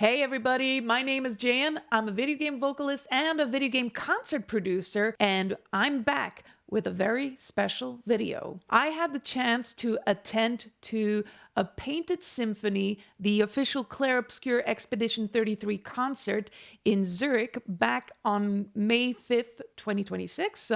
Hey everybody, my name is Jayhan. I'm a video game vocalist and a video game concert producer, and I'm back with a very special video. I had the chance to attend to a Painted Symphony, the official Clair Obscur Expedition 33 concert in Zurich back on May 5th, 2026.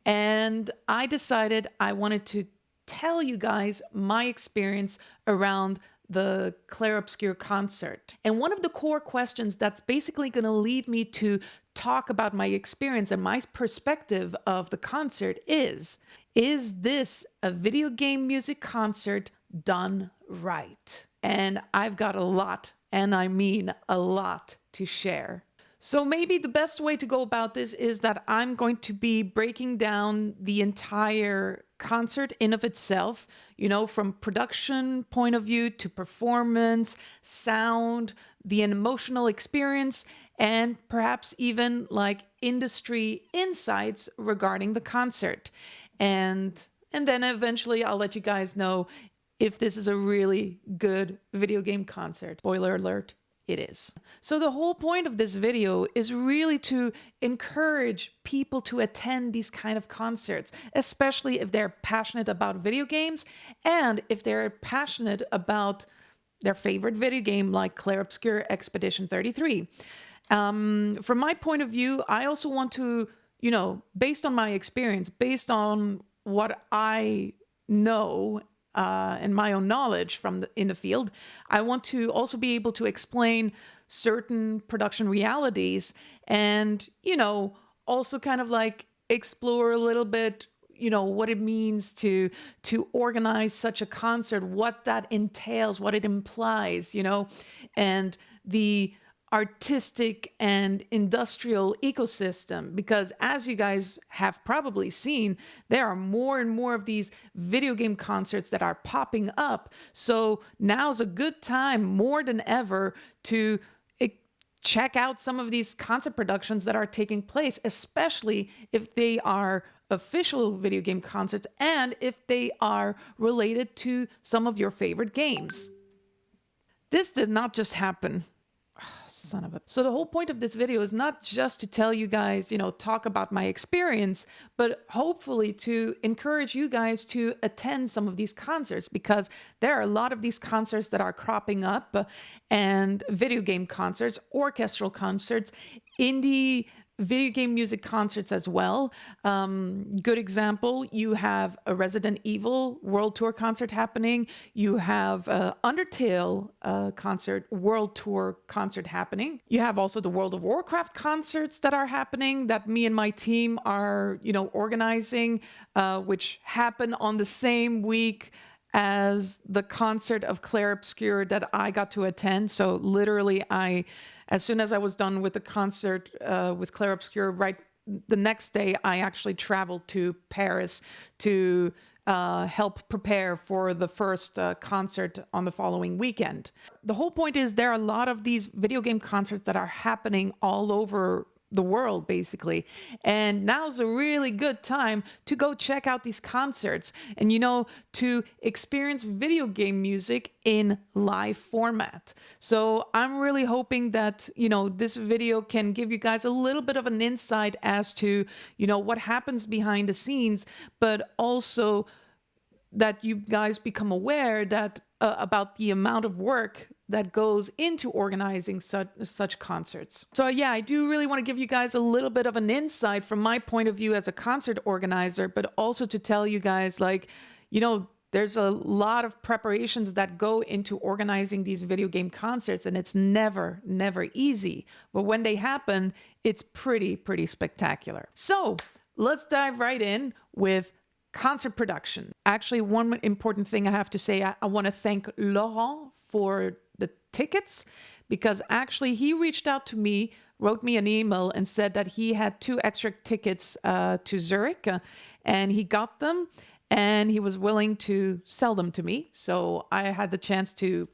And I decided I wanted to tell you guys my experience around the Clair Obscur concert. And one of the core questions that's basically going to lead me to talk about my experience and my perspective of the concert is this a video game music concert done right? And I've got a lot, and I mean a lot, to share. So maybe the best way to go about this is that I'm going to be breaking down the entire concert in of itself, you know, from production point of view to performance, sound, the emotional experience, and perhaps even like industry insights regarding the concert. And then eventually I'll let you guys know if this is a really good video game concert. Spoiler alert. It is. So the whole point of this video is really to encourage people to attend these kind of concerts, especially if they're passionate about video games and if they're passionate about their favorite video game like Clair Obscur Expedition 33. From my point of view, I also want to, you know, based on my experience, based on what I know and my own knowledge from in the field, I want to also be able to explain certain production realities and, you know, also kind of like explore a little bit, you know, what it means to organize such a concert, what that entails, what it implies, you know, and the artistic and industrial ecosystem, because as you guys have probably seen, there are more and more of these video game concerts that are popping up. So now's a good time more than ever to check out some of these concert productions that are taking place, especially if they are official video game concerts and if they are related to some of your favorite games. This did not just happen. Son of a... So the whole point of this video is not just to tell you guys, you know, talk about my experience, but hopefully to encourage you guys to attend some of these concerts, because there are a lot of these concerts that are cropping up, and video game concerts, orchestral concerts, indie video game music concerts as well. Good example, you have a Resident Evil World Tour concert happening. You have Undertale concert, World Tour concert happening. You have also the World of Warcraft concerts that are happening that me and my team are, you know, organizing, which happen on the same week as the concert of Clair Obscur that I got to attend. So literally as soon as I was done with the concert with Clair Obscur, right the next day, I actually traveled to Paris to help prepare for the first concert on the following weekend. The whole point is there are a lot of these video game concerts that are happening all over the world, basically. And now's a really good time to go check out these concerts and, you know, to experience video game music in live format. So I'm really hoping that, you know, this video can give you guys a little bit of an insight as to, you know, what happens behind the scenes, but also that you guys become aware that about the amount of work that goes into organizing such concerts. So yeah, I do really want to give you guys a little bit of an insight from my point of view as a concert organizer, but also to tell you guys, like, you know, there's a lot of preparations that go into organizing these video game concerts, and it's never easy. But when they happen, it's pretty spectacular. So let's dive right in with concert production. Actually, one important thing I have to say, I want to thank Laurent for the tickets, because actually he reached out to me, wrote me an email and said that he had 2 extra tickets to Zurich, and he got them and he was willing to sell them to me. So I had the chance to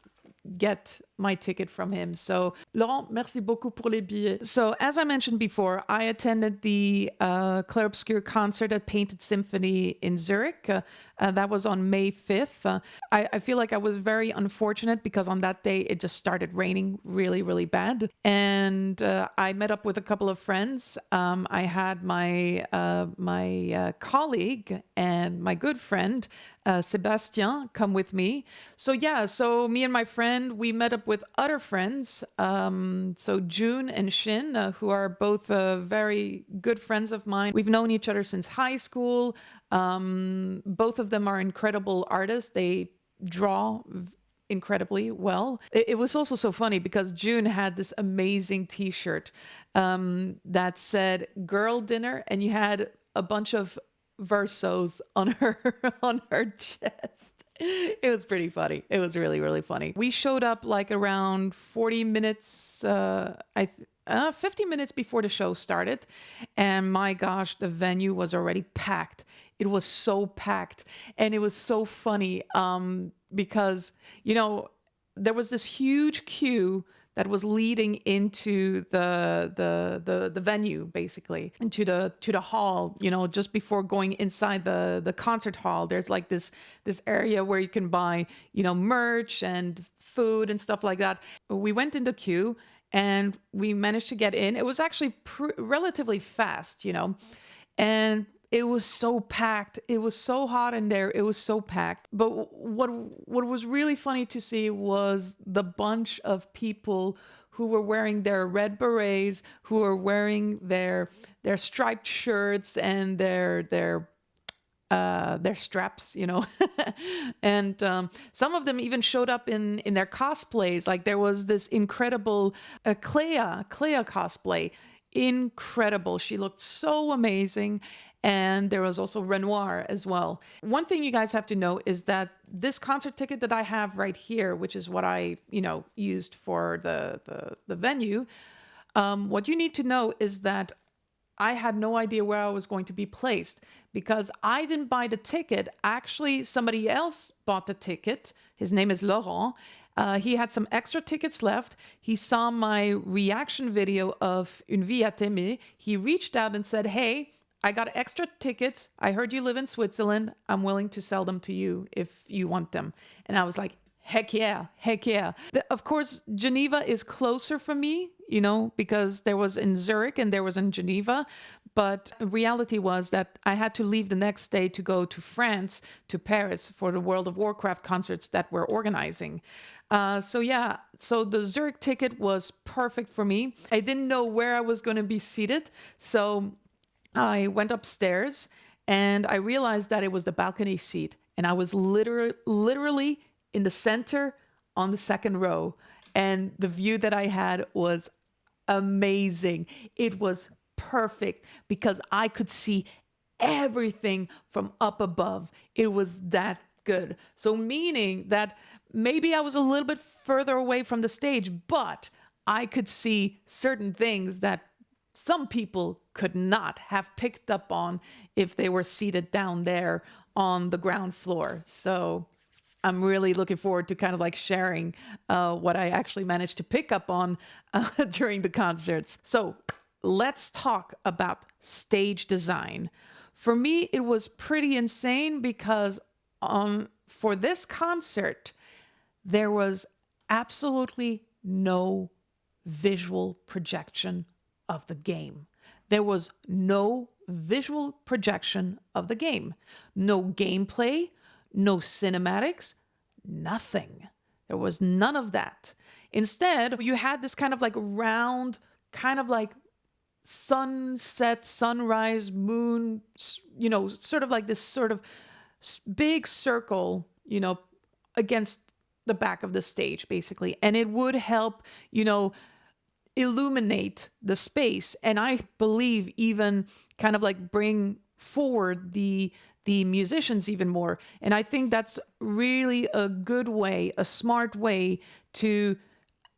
get my ticket from him. So Laurent, merci beaucoup pour les billets. So as I mentioned before, I attended the Clair Obscur concert at Painted Symphony in Zurich. That was on May 5th. I feel like I was very unfortunate because on that day it just started raining really, really bad. And I met up with a couple of friends. I had my colleague and my good friend Sebastian come with me. So yeah, so me and my friend, we met up with other friends. So June and Shin, who are both very good friends of mine. We've known each other since high school. Both of them are incredible artists. They draw incredibly well. It was also so funny because June had this amazing t-shirt that said girl dinner, and you had a bunch of versos on her chest. It was pretty funny. It was really, really funny. We showed up like around 40 minutes, 50 minutes before the show started. And my gosh, the venue was already packed. It was so packed. And it was so funny because, you know, there was this huge queue that was leading into the venue, basically, into the hall. You know, just before going inside the concert hall, there's like this area where you can buy, you know, merch and food and stuff like that. We went in the queue and we managed to get in. It was actually relatively fast, you know, and it was so packed. It was so hot in there. It was so packed. But what was really funny to see was the bunch of people who were wearing their red berets, who were wearing their striped shirts and their straps, you know. And some of them even showed up in their cosplays. Like there was this incredible Clair cosplay. Incredible. She looked so amazing. And there was also Renoir as well. One thing you guys have to know is that this concert ticket that I have right here, which is what I, you know, used for the venue, what you need to know is that I had no idea where I was going to be placed because I didn't buy the ticket. Actually, somebody else bought the ticket. His name is Laurent. He had some extra tickets left. He saw my reaction video of Une vie à t'aimer. He reached out and said, hey, I got extra tickets. I heard you live in Switzerland. I'm willing to sell them to you if you want them. And I was like, heck yeah, heck yeah. Of course, Geneva is closer for me, you know, because there was in Zurich and there was in Geneva. But reality was that I had to leave the next day to go to France, to Paris, for the World of Warcraft concerts that we're organizing. So yeah, so the Zurich ticket was perfect for me. I didn't know where I was going to be seated. So I went upstairs and I realized that it was the balcony seat. And I was literally in the center on the second row. And the view that I had was amazing. It was perfect because I could see everything from up above. It was that good. So meaning that maybe I was a little bit further away from the stage, but I could see certain things that some people could not have picked up on if they were seated down there on the ground floor. So I'm really looking forward to kind of like sharing what I actually managed to pick up on during the concerts. So let's talk about stage design. For me, it was pretty insane because for this concert, there was absolutely no visual projection of the game. There was no visual projection of the game. No gameplay, no cinematics, nothing. There was none of that. Instead, you had this kind of like round, kind of like sunset, sunrise, moon, you know, sort of like this sort of big circle, you know, against the back of the stage, basically. And it would help, you know, illuminate the space, and I believe even kind of like bring forward the musicians even more. And I think that's really a good way, a smart way to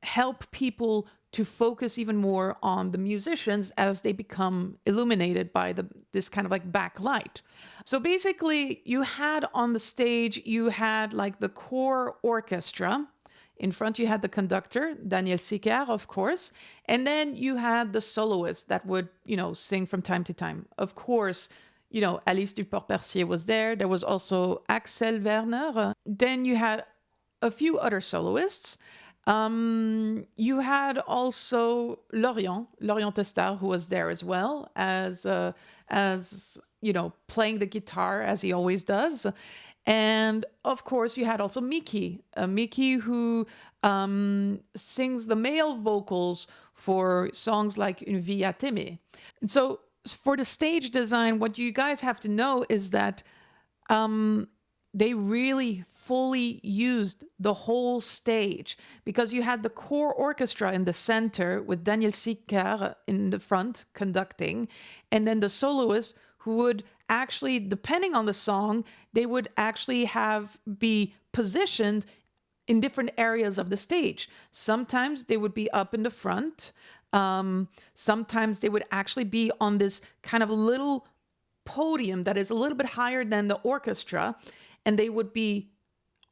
help people to focus even more on the musicians as they become illuminated by this kind of like backlight. So basically you had on the stage, you had like the core orchestra. In front, you had the conductor, Daniel Sicard, of course. And then you had the soloist that would, sing from time to time. Of course, Alice Duport-Percier was there. There was also Axel Werner. Then you had a few other soloists. You had also Lorient Testard, who was there as well as playing the guitar as he always does. And of course, you had also Miki who sings the male vocals for songs like Une vie à t'aimer. And so for the stage design, what you guys have to know is that they really fully used the whole stage, because you had the core orchestra in the center with Daniel Sicard in the front conducting, and then the soloist who would actually, depending on the song, they would actually be positioned in different areas of the stage. Sometimes they would be up in the front. Sometimes they would actually be on this kind of little podium that is a little bit higher than the orchestra, and they would be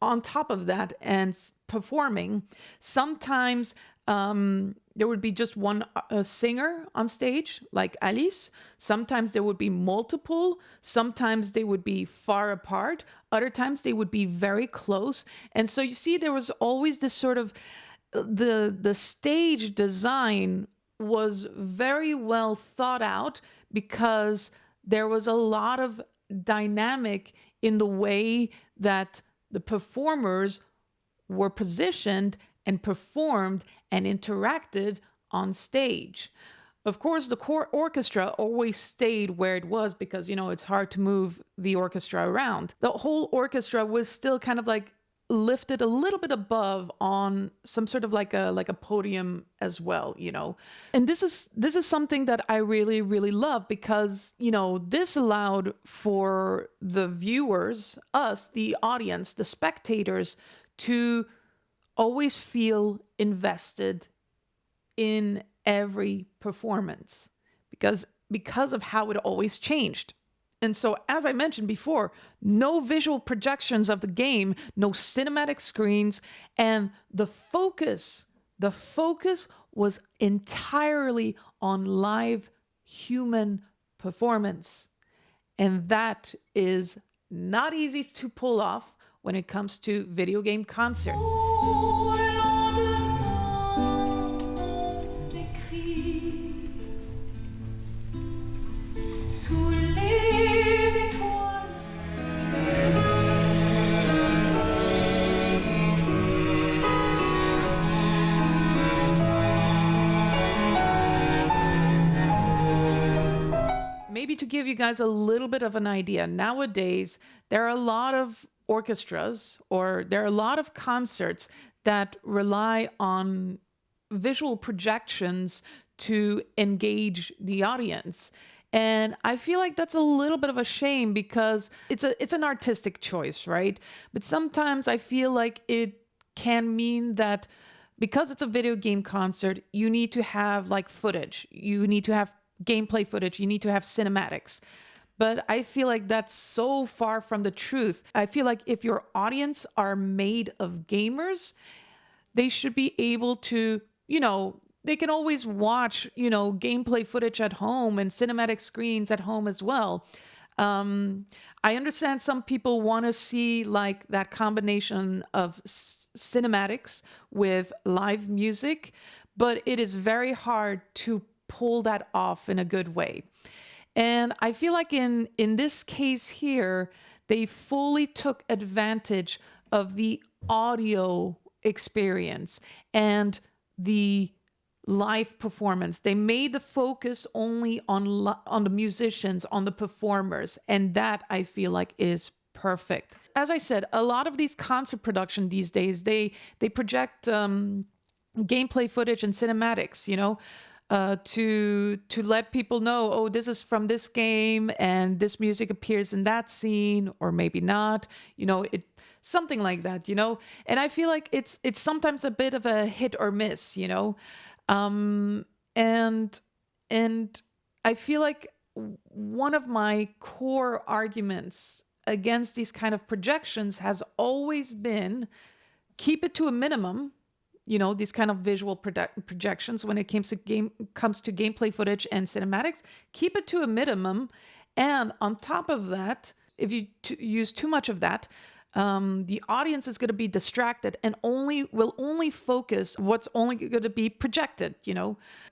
on top of that and performing. Sometimes there would be just one singer on stage, like Alice. Sometimes there would be multiple. Sometimes they would be far apart. Other times they would be very close. And so you see, there was always this sort of, the stage design was very well thought out, because there was a lot of dynamic in the way that the performers were positioned and performed and interacted on stage. Of course, the core orchestra always stayed where it was, because, it's hard to move the orchestra around. The whole orchestra was still kind of like lifted a little bit above on some sort of like a podium as well, And this is something that I really, really love, because, this allowed for the viewers, us, the audience, the spectators, to always feel invested in every performance, because of how it always changed. And so, as I mentioned before, no visual projections of the game, no cinematic screens, and the focus was entirely on live human performance. And that is not easy to pull off when it comes to video game concerts. Maybe to give you guys a little bit of an idea, nowadays, there are a lot of orchestras, or there are a lot of concerts that rely on visual projections to engage the audience. And I feel like that's a little bit of a shame, because it's an artistic choice, right? But sometimes I feel like it can mean that because it's a video game concert, you need to have like footage, you need to have gameplay footage, you need to have cinematics. But I feel like that's so far from the truth. I feel like if your audience are made of gamers, they should be able to, they can always watch, gameplay footage at home and cinematic screens at home as well. I understand some people want to see like that combination of cinematics with live music, but it is very hard to pull that off in a good way. And I feel like in this case here, they fully took advantage of the audio experience and the live performance. They made the focus only on the musicians, on the performers, and that I feel like is perfect. As I said, a lot of these concert production these days, they project gameplay footage and cinematics, to let people know, oh, this is from this game and this music appears in that scene, or maybe not, something like that, And I feel like it's sometimes a bit of a hit or miss, and I feel like one of my core arguments against these kind of projections has always been, keep it to a minimum, these kind of visual projections when it comes to gameplay footage and cinematics. Keep it to a minimum. And on top of that, if you use too much of that, the audience is going to be distracted and will only focus what's only going to be projected.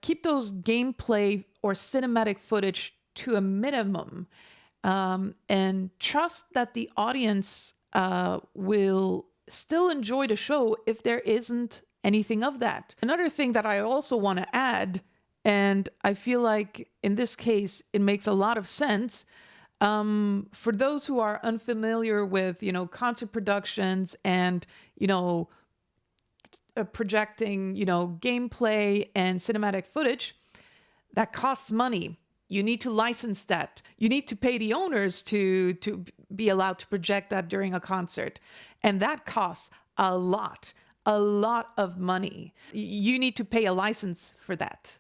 Keep those gameplay or cinematic footage to a minimum, and trust that the audience will still enjoy the show if there isn't anything of that. Another thing that I also want to add, and I feel like in this case it makes a lot of sense, for those who are unfamiliar with, concert productions and, projecting, gameplay and cinematic footage, that costs money. You need to license that. You need to pay the owners to be allowed to project that during a concert. And that costs a lot of money. You need to pay a license for that,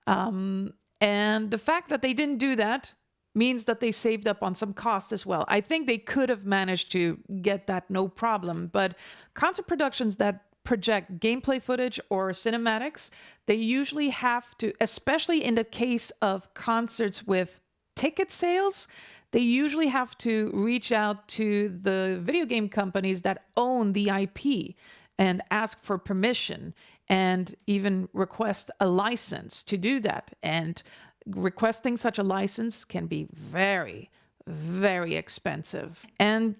And the fact that they didn't do that means that they saved up on some costs as well. I think they could have managed to get that no problem, but concert productions that project gameplay footage or cinematics, they usually have to, especially in the case of concerts with ticket sales, they usually have to reach out to the video game companies that own the IP and ask for permission and even request a license to do that. And requesting such a license can be very, very expensive. And,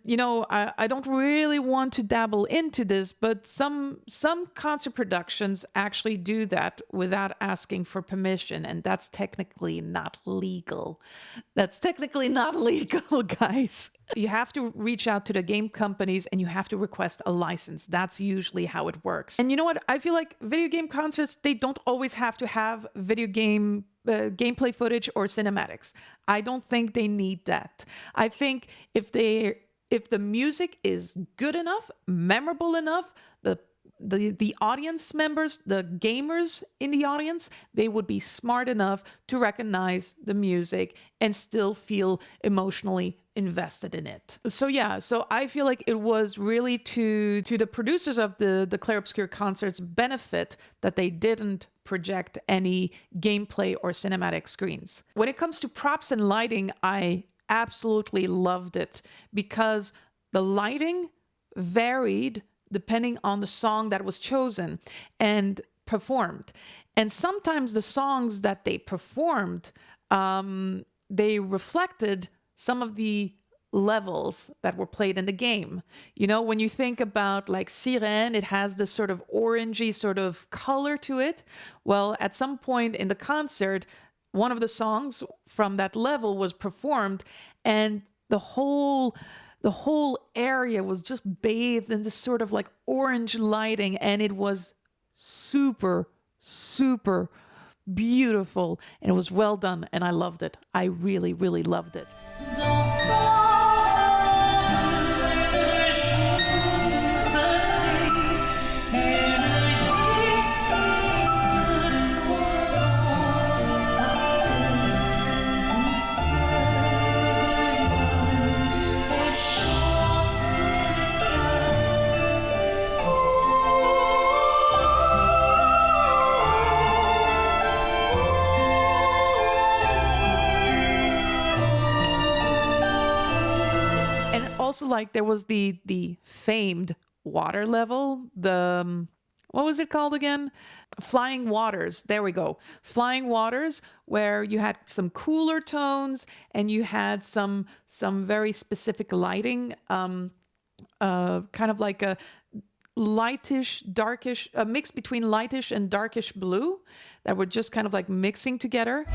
I don't really want to dabble into this, but some concert productions actually do that without asking for permission. And that's technically not legal. That's technically not legal, guys. You have to reach out to the game companies and you have to request a license. That's usually how it works. And you know what? I feel like video game concerts, they don't always have to have video game gameplay footage or cinematics. I don't think they need that. I think if the music is good enough, memorable enough, the audience members, the gamers in the audience, they would be smart enough to recognize the music and still feel emotionally invested in it. So I feel like it was really to the producers of the Clair Obscur concerts' benefit that they didn't project any gameplay or cinematic screens. When it comes to props and lighting, I absolutely loved it because the lighting varied depending on the song that was chosen and performed. And sometimes the songs that they performed, they reflected some of the levels that were played in the game. When you think about like Sirène, it has this sort of orangey sort of color to it. Well, at some point in the concert, one of the songs from that level was performed, and the whole area was just bathed in this sort of like orange lighting, and it was super, super beautiful, and it was well done, and I loved it. I really, really loved it. Also, like, there was the famed water level, what was it called again? Flying Waters. There we go. Flying Waters, where you had some cooler tones and you had some very specific lighting, kind of like a lightish, darkish, a mix between lightish and darkish blue that were just kind of like mixing together.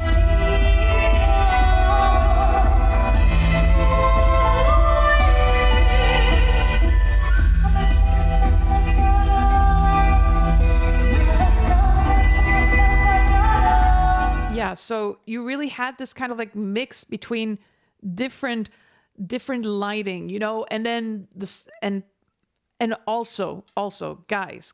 Yeah, so you really had this kind of like mix between different lighting, and then this and also guys,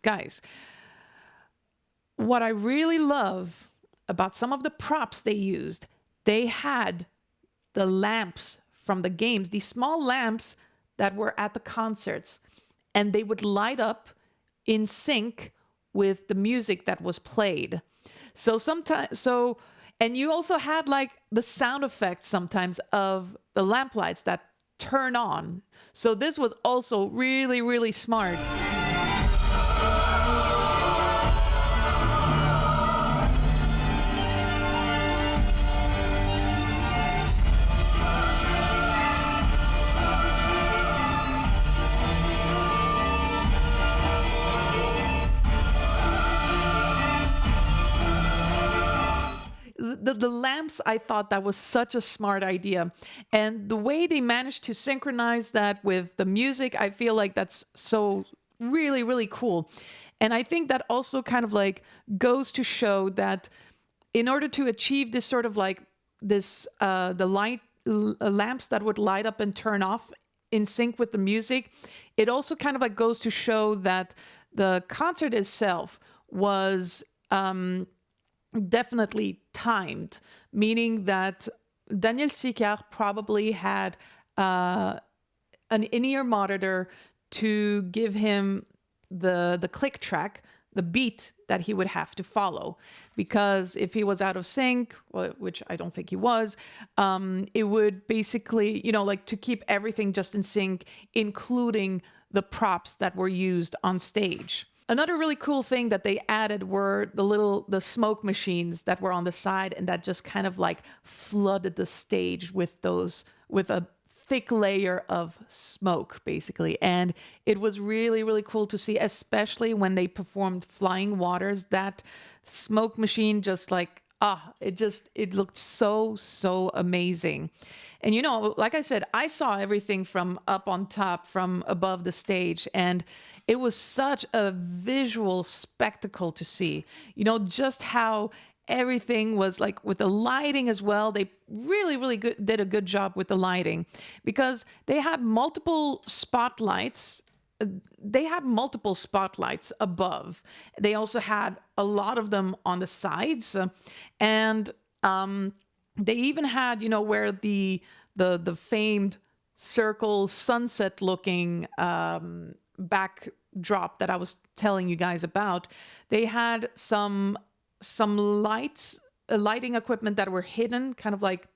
what I really love about some of the props they used, they had the lamps from the games, these small lamps that were at the concerts, and they would light up in sync with the music that was played. So sometimes, and you also had like the sound effects sometimes of the lamplights that turn on. So this was also really, really smart. The lamps, I thought that was such a smart idea. And the way they managed to synchronize that with the music, I feel like that's so really, really cool. And I think that also kind of like goes to show that in order to achieve this sort of like this, the lamps that would light up and turn off in sync with the music, it also kind of like goes to show that the concert itself was definitely timed, meaning that Daniel Sicard probably had an in-ear monitor to give him the click track, the beat that he would have to follow. Because if he was out of sync, which I don't think he was, it would basically, you know, like to keep everything just in sync, including the props that were used on stage. Another really cool thing that they added were the smoke machines that were on the side and that just kind of like flooded the stage with a thick layer of smoke, basically. And it was really, really cool to see, especially when they performed Flying Waters. That smoke machine just like, it looked so amazing. And, you know, like I said, I saw everything from up on top, from above the stage, and it was such a visual spectacle to see, you know, just how everything was like with the lighting as well. They really did a good job with the lighting because they had multiple spotlights. They had multiple spotlights above. They also had a lot of them on the sides, and they even had, you know, where the famed circle sunset looking backdrop that I was telling you guys about. They had some lights, lighting equipment that were hidden kind of like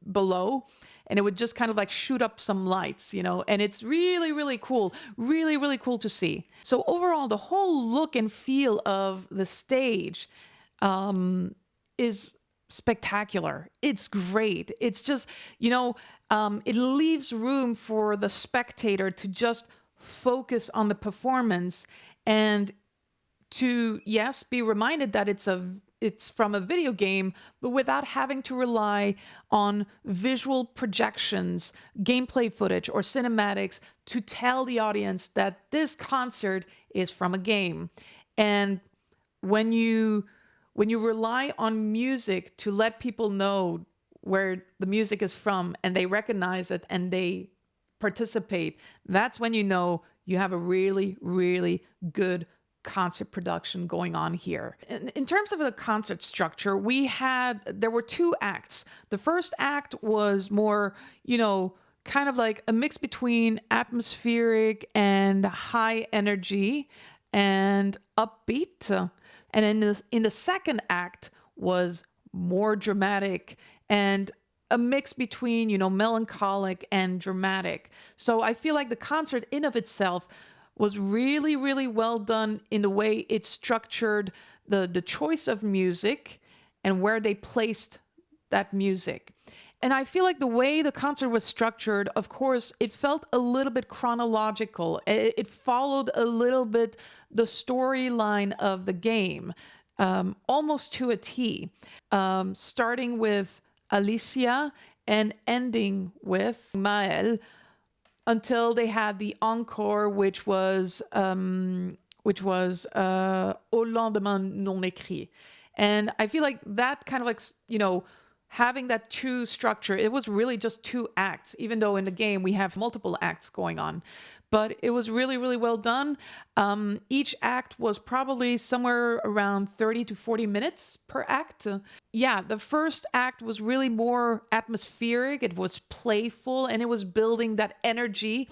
below, and it would just kind of like shoot up some lights, you know, and it's really cool, really cool to see. So overall, the whole look and feel of the stage is spectacular. It's great. It's just, you know, it leaves room for the spectator to just focus on the performance and to, yes, be reminded that it's from a video game, but without having to rely on visual projections, gameplay footage, or cinematics to tell the audience that this concert is from a game. And when you rely on music to let people know where the music is from and they recognize it and they participate, that's when you know you have a really good concert production going on here. In terms of the concert structure, there were two acts. The first act was more, you know, kind of like a mix between atmospheric and high energy and upbeat. And in the second act was more dramatic and a mix between, you know, melancholic and dramatic. So I feel like the concert in of itself was really well done in the way it structured the choice of music and where they placed that music. And I feel like the way the concert was structured, of course, it felt a little bit chronological. It followed a little bit the storyline of the game, almost to a T, starting with Alicia and ending with Maël, until they had the encore, which was Au lendemain non écrit. And I feel like that kind of like, you know, having that true structure, it was really just two acts, even though in the game we have multiple acts going on. But it was really well done. Each act was probably somewhere around 30 to 40 minutes per act. Yeah, the first act was really more atmospheric. It was playful and it was building that energy.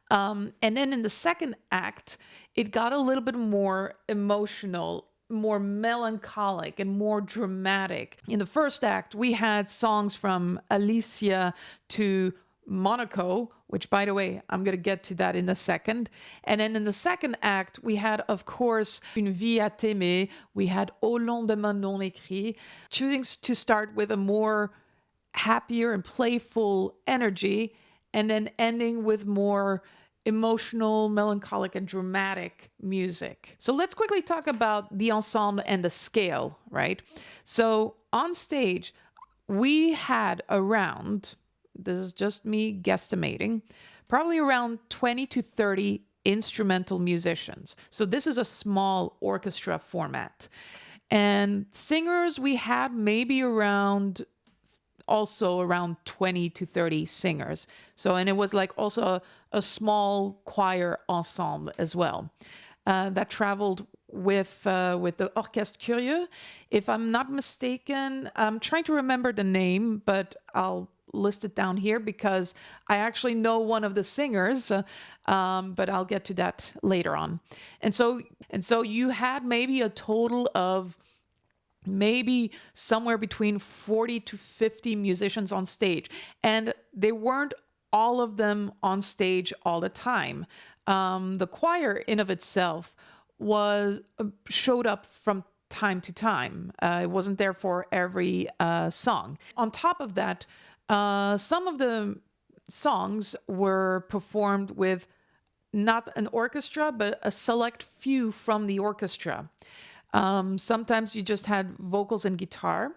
And then in the second act, it got a little bit more emotional, more melancholic, and more dramatic. In the first act, we had songs from Alicia to Monaco, which, by the way, I'm going to get to that in a second. And then in the second act, we had, of course, Une vie à t'aimer. We had Au lendemain non écrit, choosing to start with a more happier and playful energy, and then ending with more emotional, melancholic, and dramatic music. So let's quickly talk about the ensemble and the scale, right? So on stage, we had around, this is just me guesstimating, probably around 20 to 30 instrumental musicians. So this is a small orchestra format. And singers, we had maybe around 20 to 30 singers. So, and it was like also a small choir ensemble as well that traveled with the Orchestre Curieux. If I'm not mistaken, I'm trying to remember the name, but I'll list it down here because I actually know one of the singers, but I'll get to that later on. And so you had maybe a total of maybe somewhere between 40 to 50 musicians on stage. And they weren't all of them on stage all the time. The choir in of itself showed up from time to time. It wasn't there for every song. On top of that, some of the songs were performed with not an orchestra, but a select few from the orchestra. Sometimes you just had vocals and guitar,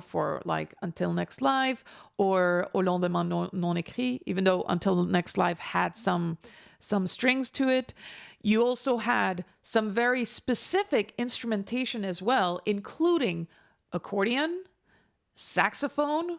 for like Until Next Live or Au lendemain non écrit, even though Until Next Live had some strings to it. You also had some very specific instrumentation as well, including accordion, saxophone,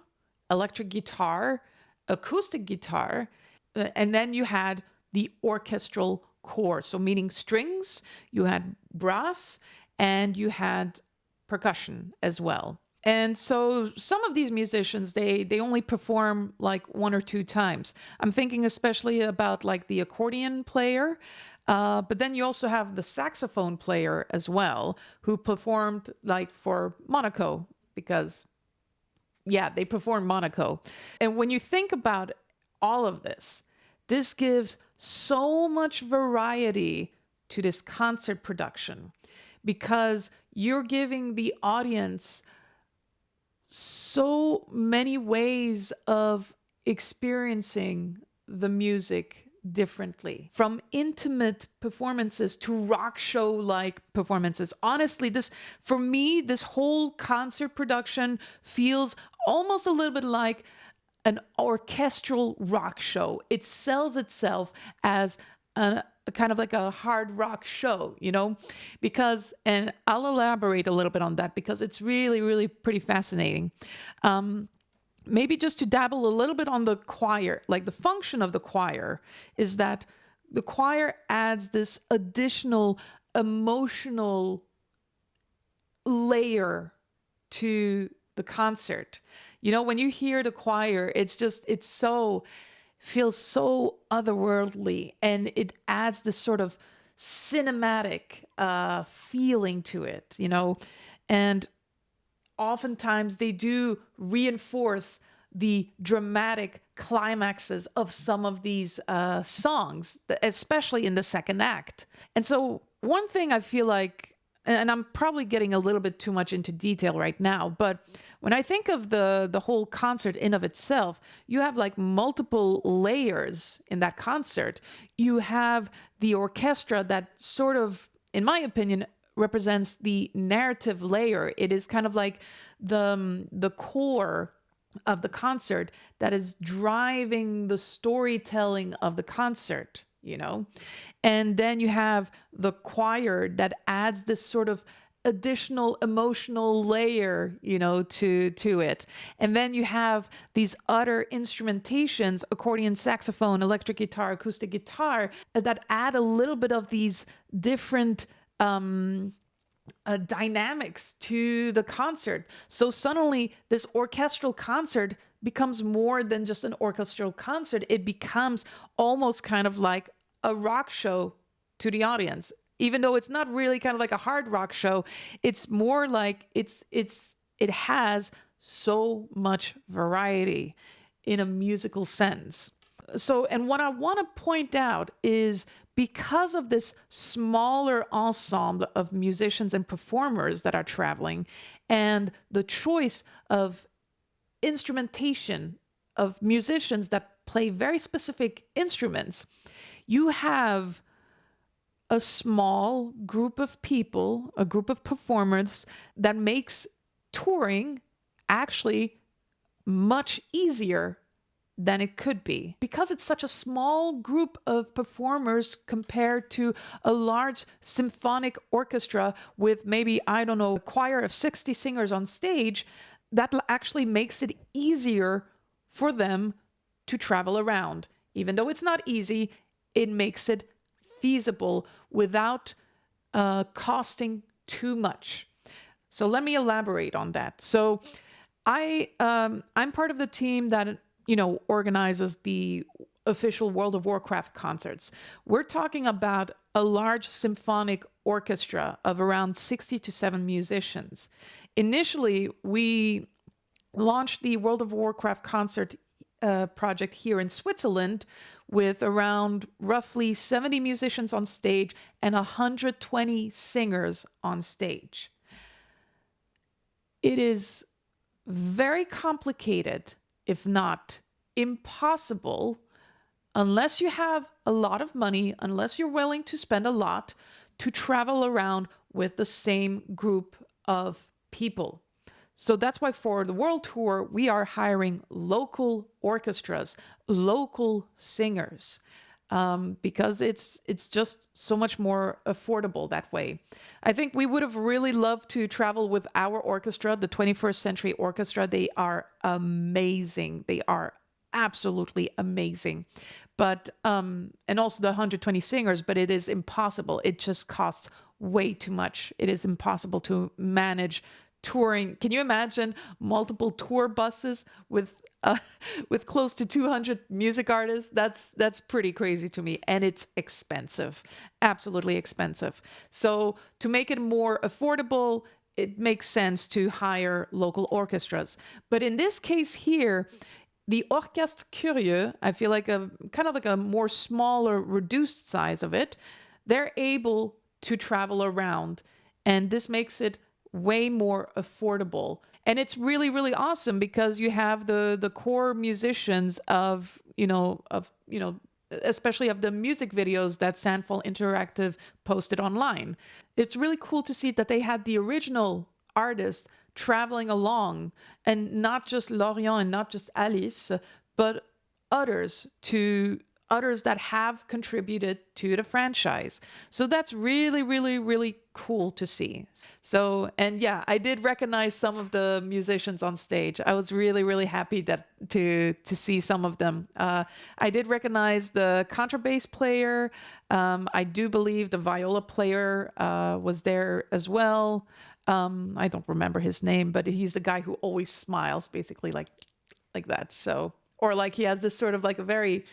electric guitar, acoustic guitar, and then you had the orchestral core. So meaning strings, you had brass, and you had percussion as well. And so some of these musicians, they only perform like one or two times. I'm thinking especially about like the accordion player, but then you also have the saxophone player as well, who performed like for Monaco, because they performed Monaco. And when you think about all of this, this gives so much variety to this concert production, because you're giving the audience so many ways of experiencing the music differently, from intimate performances to rock show like performances. Honestly, for me, this whole concert production feels almost a little bit like an orchestral rock show. It sells itself as a kind of like a hard rock show, because, and I'll elaborate a little bit on that because it's really, really pretty fascinating. Maybe just to dabble a little bit on the choir, like the function of the choir is that the choir adds this additional emotional layer to the concert. When you hear the choir, feels so otherworldly, and it adds this sort of cinematic feeling to it, and oftentimes they do reinforce the dramatic climaxes of some of these songs, especially in the second act. And so one thing I feel like, and I'm probably getting a little bit too much into detail right now, but when I think of the whole concert in of itself, you have like multiple layers in that concert. You have the orchestra that sort of, in my opinion, represents the narrative layer. It is kind of like the core of the concert that is driving the storytelling of the concert, And then you have the choir that adds this sort of additional emotional layer, to it. And then you have these other instrumentations, accordion, saxophone, electric guitar, acoustic guitar, that add a little bit of these different dynamics to the concert. So suddenly this orchestral concert becomes more than just an orchestral concert. It becomes almost kind of like a rock show to the audience. Even though it's not really kind of like a hard rock show, it's more like it has so much variety in a musical sense. So, and what I want to point out is because of this smaller ensemble of musicians and performers that are traveling, and the choice of instrumentation of musicians that play very specific instruments, you have a small group of people, a group of performers that makes touring actually much easier than it could be. Because it's such a small group of performers compared to a large symphonic orchestra with maybe, I don't know, a choir of 60 singers on stage, that actually makes it easier for them to travel around. Even though it's not easy, it makes it feasible without costing too much. So let me elaborate on that. So I'm part of the team that organizes the official World of Warcraft concerts. We're talking about a large symphonic orchestra of around 60 to 7 musicians. Initially, we launched the World of Warcraft concert project here in Switzerland with around roughly 70 musicians on stage and 120 singers on stage. It is very complicated, if not impossible, unless you have a lot of money, unless you're willing to spend a lot, to travel around with the same group of people. So that's why for the world tour, we are hiring local orchestras, local singers, because it's just so much more affordable that way. I think we would have really loved to travel with our orchestra, the 21st Century Orchestra. They are amazing. They are absolutely amazing. But, and also the 120 singers, but it is impossible. It just costs way too much. It is impossible to manage touring. Can you imagine multiple tour buses with close to 200 music artists? That's pretty crazy to me, and it's expensive, absolutely expensive. So to make it more affordable, it makes sense to hire local orchestras. But in this case here, the Orchestre Curieux, I feel like a kind of like a more smaller, reduced size of it, they're able to travel around, and this makes it way more affordable. And it's really, really awesome because you have the core musicians of especially of the music videos that Sandfall Interactive posted online. It's really cool to see that they had the original artists traveling along, and not just Lorient and not just Alice, but others that have contributed to the franchise. So that's really, really, really cool to see. So, and yeah, I did recognize some of the musicians on stage. I was really, really happy to see some of them. I did recognize the contrabass player. I do believe the viola player was there as well. I don't remember his name, but he's the guy who always smiles, basically like that. So, or like he has this sort of like a very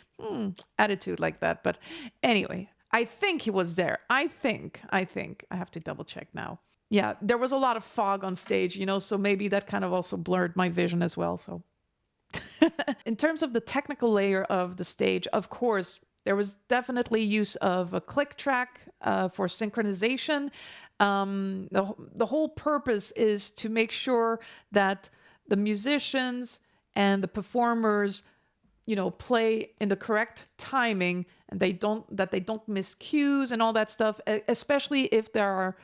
attitude like that. But anyway, I think he was there. I think. I have to double check now. Yeah, there was a lot of fog on stage, so maybe that kind of also blurred my vision as well. So in terms of the technical layer of the stage, of course, there was definitely use of a click track for synchronization. The whole purpose is to make sure that the musicians and the performers, play in the correct timing, and they don't miss cues and all that stuff, especially if there are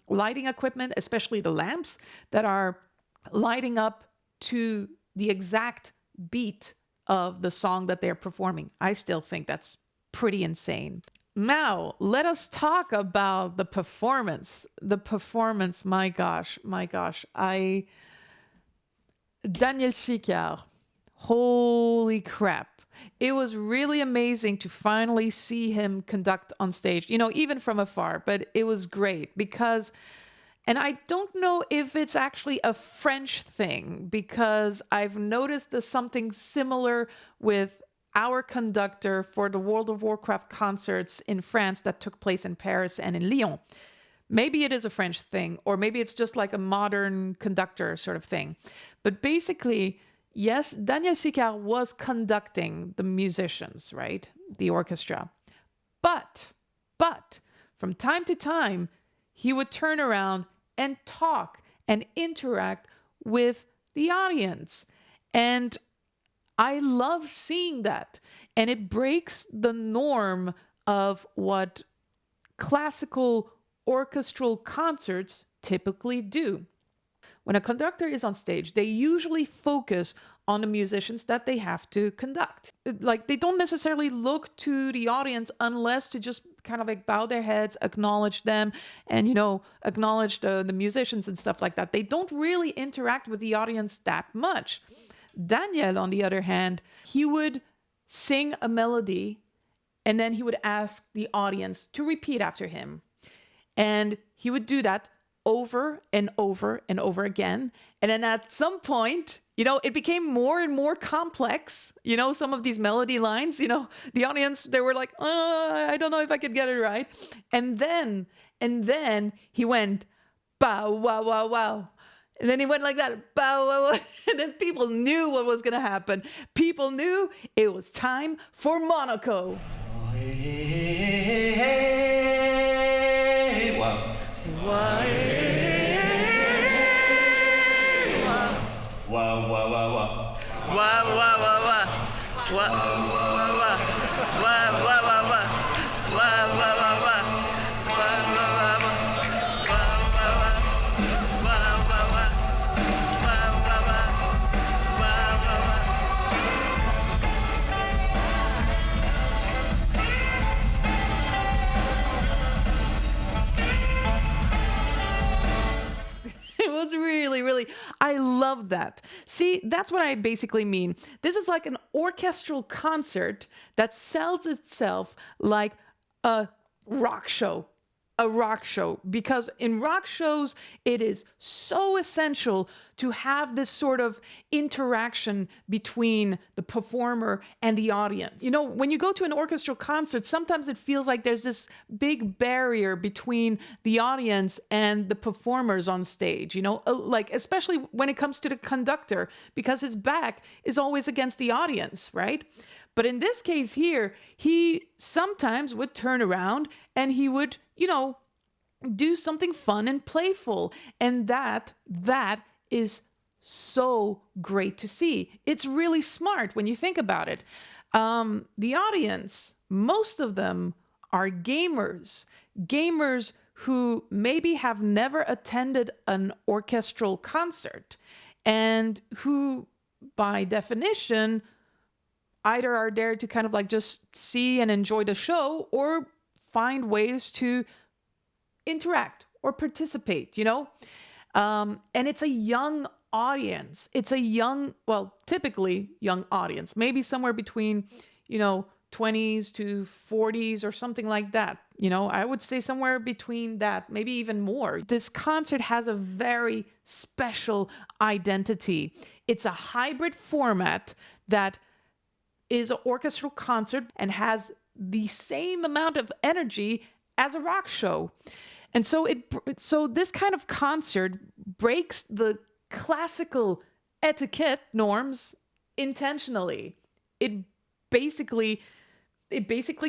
lighting equipment, especially the lamps that are lighting up to the exact beat of the song that they're performing. I still think that's pretty insane. Now, let us talk about the performance. The performance, my gosh. Daniel Sicard, holy crap. It was really amazing to finally see him conduct on stage, even from afar, but it was great because And I don't know if it's actually a French thing, because I've noticed there's something similar with our conductor for the World of Warcraft concerts in France that took place in Paris and in Lyon. Maybe it is a French thing, or maybe it's just like a modern conductor sort of thing. But basically, yes, Daniel Sicard was conducting the musicians, right? The orchestra. But from time to time, he would turn around and talk and interact with the audience. And I love seeing that. And it breaks the norm of what classical orchestral concerts typically do. When a conductor is on stage, they usually focus on the musicians that they have to conduct. Like, they don't necessarily look to the audience unless to just kind of like bow their heads, acknowledge them, and, you know, acknowledge the musicians and stuff like that. They don't really interact with the audience that much. Daniel, on the other hand, he would sing a melody and then he would ask the audience to repeat after him. And he would do that over and over and over again. And then at some point, you know, it became more and more complex. You know, some of these melody lines, you know, the audience, they were like, I don't know if I could get it right. And then he went, bow, wow, wow, wow. And then he went like that, bow, wow, wow. And then people knew what was going to happen. People knew it was time for Monaco. Wow. Wow. Wow, wow, wow, wow. Wow, wow, wow, wow. Wow, wow, wow, wow. Wow, wow, wow, wow. Wow, wow, wow, wow. Wow, wow, wow, wow. It was really, I love that. See, that's what I basically mean. This is like an orchestral concert that sells itself like a rock show. Because in rock shows, it is so essential to have this sort of interaction between the performer and the audience. You know, when you go to an orchestral concert, sometimes it feels like there's this big barrier between the audience and the performers on stage, you know, like especially when it comes to the conductor, because his back is always against the audience, right? But in this case here, he sometimes would turn around and he would, you know, do something fun and playful. And that is so great to see. It's really smart when you think about it. The audience, most of them are gamers who maybe have never attended an orchestral concert and who, by definition, either are there to kind of like just see and enjoy the show or find ways to interact or participate, you know? And it's a young audience. It's a young, well, typically young audience, maybe somewhere between, you know, 20s to 40s or something like that. You know, I would say somewhere between that, maybe even more. This concert has a very special identity. It's a hybrid format that is an orchestral concert and has the same amount of energy as a rock show. And so this kind of concert breaks the classical etiquette norms intentionally. It basically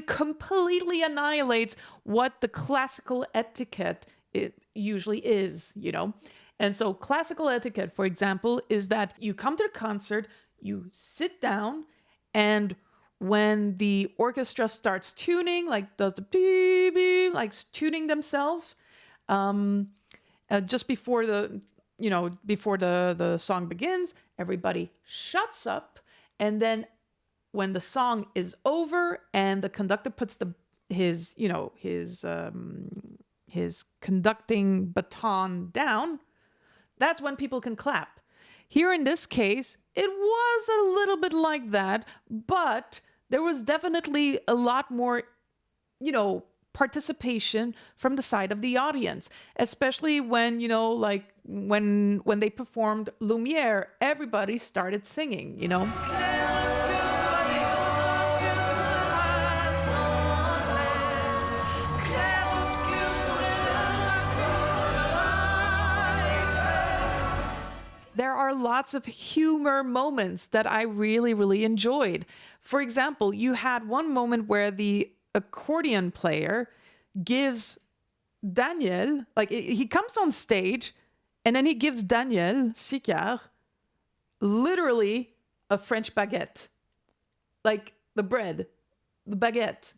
completely annihilates what the classical etiquette it usually is, you know? And so classical etiquette, for example, is that you come to the concert, you sit down, and when the orchestra starts tuning, like does the beep, beep, like tuning themselves, just before the song begins, everybody shuts up, and then when the song is over and the conductor puts his conducting baton down, that's when people can clap. Here in this case, it was a little bit like that, but there was definitely a lot more, you know, participation from the side of the audience, especially when, you know, like when they performed Lumiere, everybody started singing, you know. There are lots of humor moments that I really, really enjoyed. For example, you had one moment where the accordion player gives Daniel, like he comes on stage and then he gives Daniel, Sicard, literally a French baguette. Like the bread, the baguette.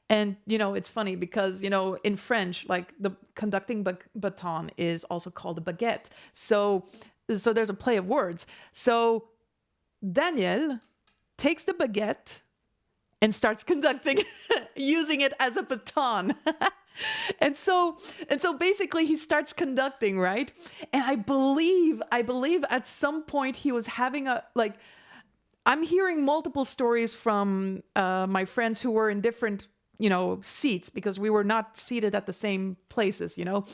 And, you know, it's funny because, you know, in French, like the conducting baton is also called a baguette. So there's a play of words. So Daniel takes the baguette and starts conducting using it as a baton. and so basically he starts conducting, right? And I believe at some point he was having a, like, I'm hearing multiple stories from my friends who were in different, you know, seats, because we were not seated at the same places, you know.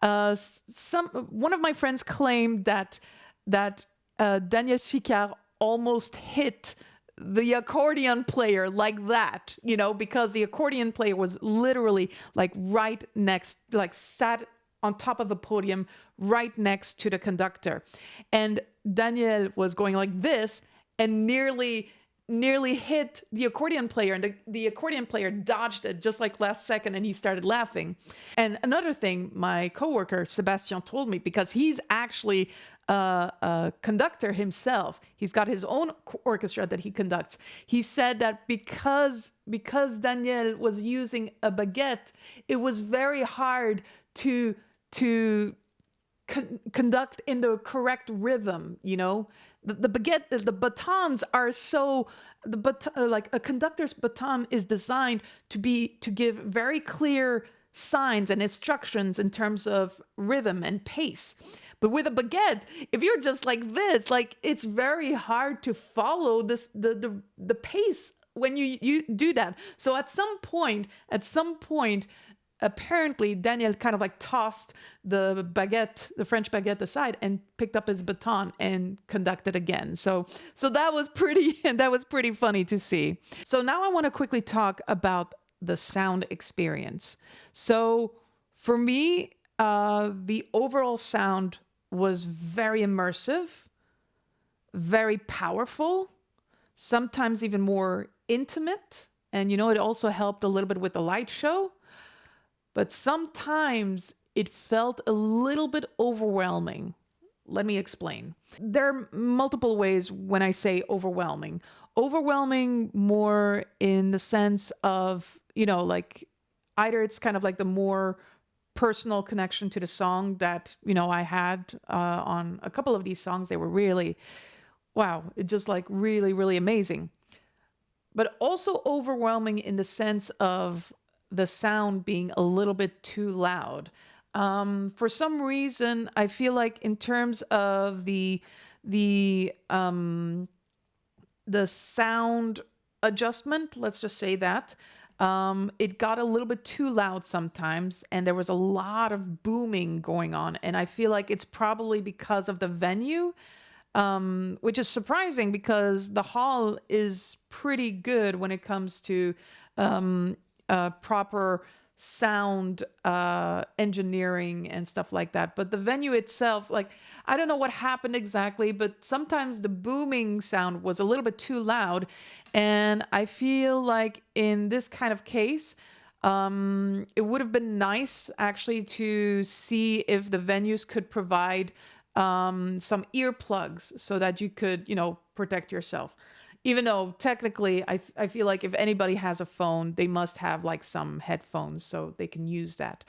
One of my friends claimed that Daniel Sicard almost hit the accordion player like that, you know, because the accordion player was literally like right next, like sat on top of a podium right next to the conductor. And Daniel was going like this and nearly hit the accordion player, and the accordion player dodged it just like last second, and he started laughing. And another thing my coworker Sebastian told me, because he's actually a conductor himself, he's got his own orchestra that he conducts. He said that because Daniel was using a baguette, it was very hard to conduct in the correct rhythm, you know. The baguette, the batons are so, like a conductor's baton is designed to give very clear signs and instructions in terms of rhythm and pace. But with a baguette, if you're just like this, like it's very hard to follow this the pace when you do that. So at some point, apparently Daniel kind of like tossed the French baguette aside and picked up his baton and conducted again. So that was pretty funny to see. So now I want to quickly talk about the sound experience. So for me, the overall sound was very immersive, very powerful, sometimes even more intimate. And, you know, it also helped a little bit with the light show. But sometimes it felt a little bit overwhelming. Let me explain. There are multiple ways when I say overwhelming. Overwhelming more in the sense of, you know, like either it's kind of like the more personal connection to the song that, you know, I had on a couple of these songs. They were really, wow, it just like really, really amazing. But also overwhelming in the sense of the sound being a little bit too loud. For some reason, I feel like in terms of the sound adjustment, let's just say that, it got a little bit too loud sometimes, and there was a lot of booming going on. And I feel like it's probably because of the venue, which is surprising because the hall is pretty good when it comes to proper sound engineering and stuff like that. But the venue itself, like, I don't know what happened exactly, but sometimes the booming sound was a little bit too loud. And I feel like in this kind of case, it would have been nice actually to see if the venues could provide some earplugs so that you could, you know, protect yourself. Even though technically I feel like if anybody has a phone, they must have like some headphones so they can use that.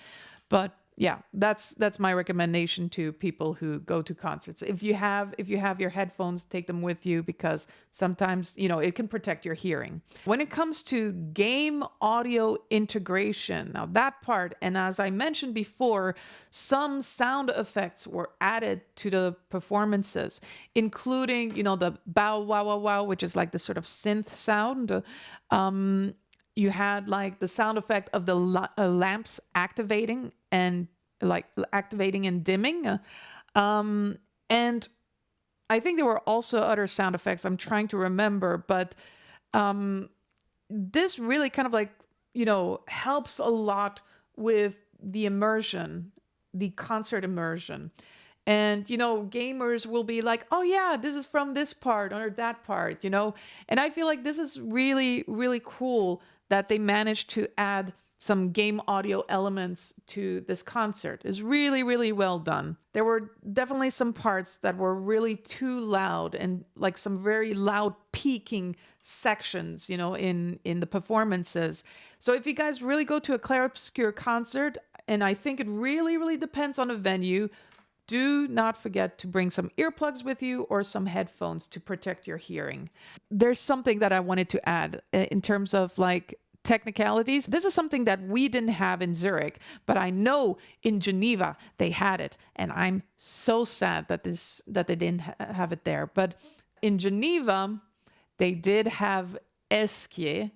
But yeah, that's my recommendation to people who go to concerts. If you have your headphones, take them with you, because sometimes, you know, it can protect your hearing. When it comes to game audio integration, now that part, and as I mentioned before, some sound effects were added to the performances, including, you know, the bow wow wow wow, which is like the sort of synth sound. you had like the sound effect of the lamps activating and dimming. And I think there were also other sound effects I'm trying to remember, but this really kind of like, helps a lot with the immersion, the concert immersion. And, gamers will be like, oh yeah, this is from this part or that part, And I feel like this is really, really cool that they managed to add some game audio elements to this concert. Is really, really well done. There were definitely some parts that were really too loud and like some very loud peaking sections, in the performances. So if you guys really go to a Clair Obscur concert, and I think it really, really depends on the venue, do not forget to bring some earplugs with you or some headphones to protect your hearing. There's something that I wanted to add in terms of like technicalities. This is something that we didn't have in Zurich, but I know in Geneva they had it, and I'm so sad that they didn't have it there. But in Geneva, they did have esquier,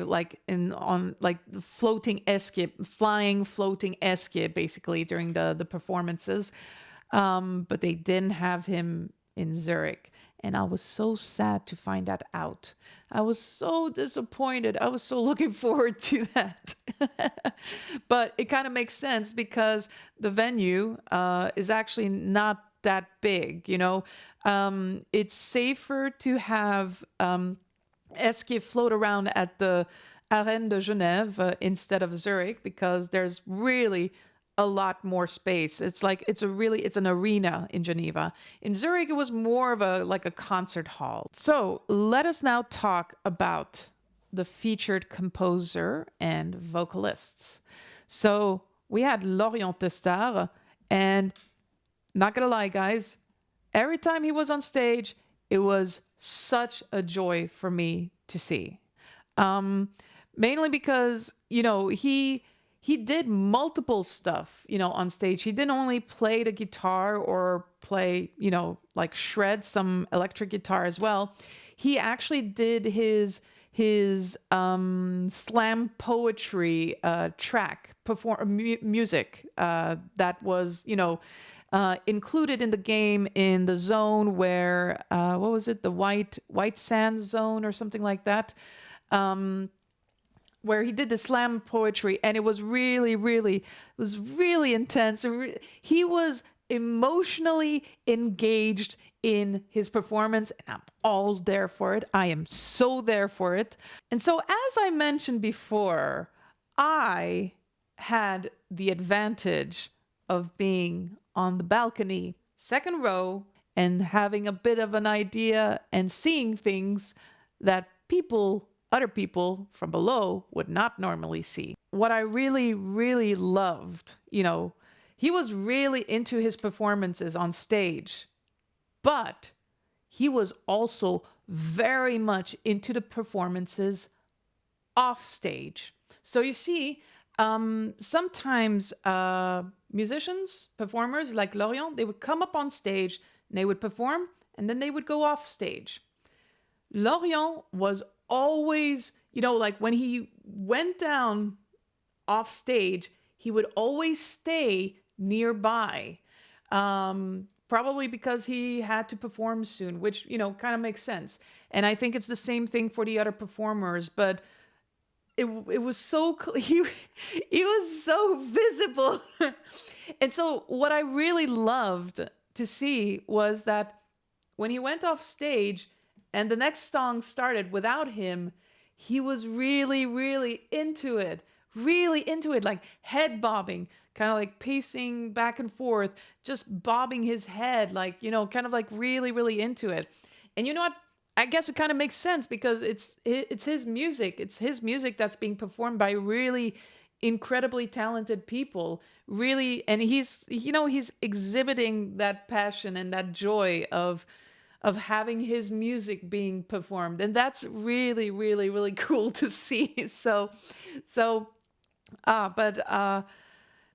like the floating esquier, flying floating esquier, basically during the performances, but they didn't have him in Zurich. And I was so sad to find that out. I was so disappointed. I was so looking forward to that. But it kind of makes sense because the venue is actually not that big, It's safer to have esquier float around at the Arène de Genève instead of Zurich because there's really a lot more space. It's an arena in Geneva. In Zurich, it was more of a concert hall. So let us now talk about the featured composer and vocalists. So we had Lorient Testard, and not gonna lie, guys, every time he was on stage, it was such a joy for me to see. Mainly because, he did multiple stuff, on stage. He didn't only play the guitar or play, like shred some electric guitar as well. He actually did his slam poetry track, music that was, included in the game in the zone where, what was it? The white sand zone or something like that. Where he did the slam poetry, and it was really intense. He was emotionally engaged in his performance, and I'm all there for it. I am so there for it. And so, as I mentioned before, I had the advantage of being on the balcony, second row, and having a bit of an idea and seeing things that other people from below would not normally see. What I really, really loved, he was really into his performances on stage, but he was also very much into the performances off stage. So you see, sometimes musicians, performers like Lorient, they would come up on stage and they would perform and then they would go off stage. Lorient was always, like when he went down off stage, he would always stay nearby. Probably because he had to perform soon, which, kind of makes sense. And I think it's the same thing for the other performers, but it was so, he was so visible. And so what I really loved to see was that when he went off stage, and the next song started without him, he was really, really into it, like head bobbing, kind of like pacing back and forth, just bobbing his head, like, kind of like really, really into it. And you know what? I guess it kind of makes sense because it's his music. It's his music that's being performed by really incredibly talented people, really. And he's exhibiting that passion and that joy of having his music being performed. And that's really, really, really cool to see.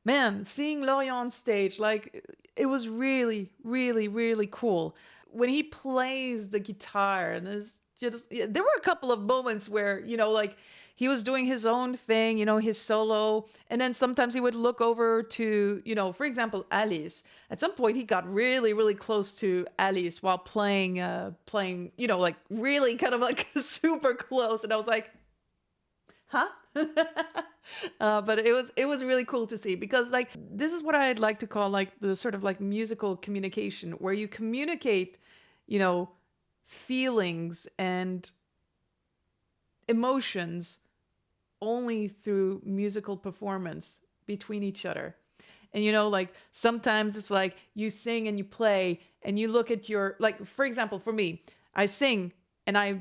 Man, seeing Lorient on stage, like, it was really, really, really cool. When he plays the guitar, and it's there were a couple of moments where, like he was doing his own thing, his solo. And then sometimes he would look over to, for example, Alice. At some point, he got really, really close to Alice while playing, like really kind of like super close. And I was like, huh? But it was really cool to see, because like this is what I'd like to call like the sort of like musical communication, where you communicate, feelings and emotions only through musical performance between each other. And like sometimes it's like you sing and you play and you look at your, like, for example, for me, I sing and I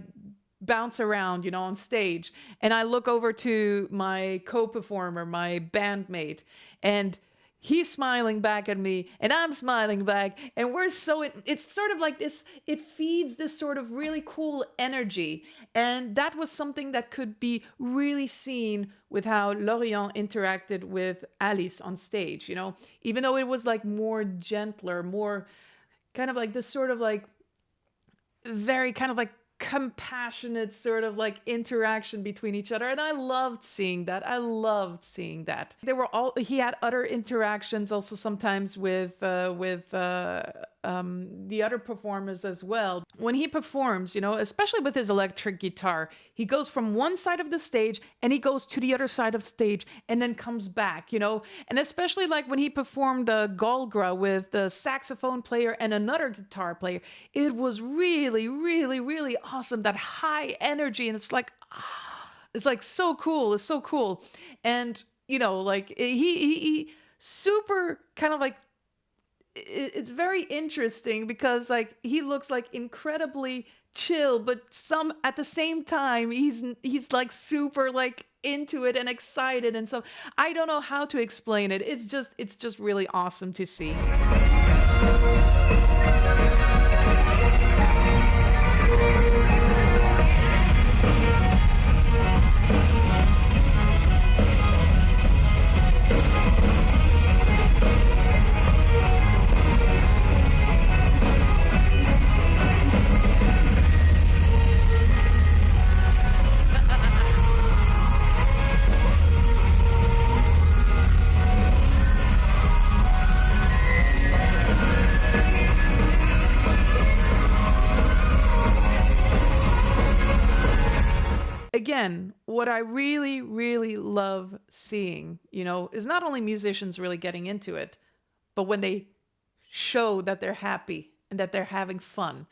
bounce around, on stage, and I look over to my co-performer, my bandmate, and he's smiling back at me and I'm smiling back, and we're it's sort of like this, it feeds this sort of really cool energy. And that was something that could be really seen with how Lorient interacted with Alice on stage, even though it was like more gentler, more kind of like this sort of like very kind of like compassionate sort of like interaction between each other. And I loved seeing that. He had other interactions also sometimes with the other performers as well. When he performs, especially with his electric guitar, he goes from one side of the stage and he goes to the other side of stage and then comes back, and especially like when he performed Golgra with the saxophone player and another guitar player, it was really, really, really awesome. That high energy, and it's like so cool. It's so cool. And, like he super kind of like, it's very interesting because like he looks like incredibly chill, but at the same time he's like super like into it and excited, and so I don't know how to explain it. It's just really awesome to see. Again, what I really, really love seeing, is not only musicians really getting into it, but when they show that they're happy and that they're having fun.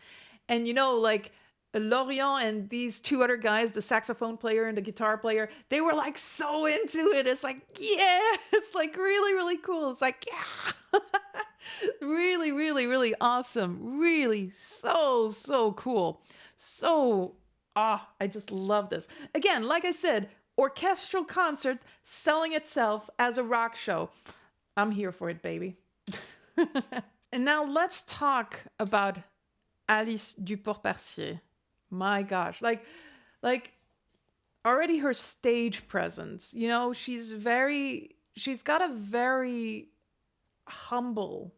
And, like Lorient and these two other guys, the saxophone player and the guitar player, they were like so into it. It's like, yeah, it's like really, really cool. It's like, yeah, really, really, really awesome. Really so cool. So I just love this. Again, like I said, orchestral concert selling itself as a rock show. I'm here for it, baby. And now let's talk about Alice duport-percier. My gosh, like already her stage presence, she's got a very humble,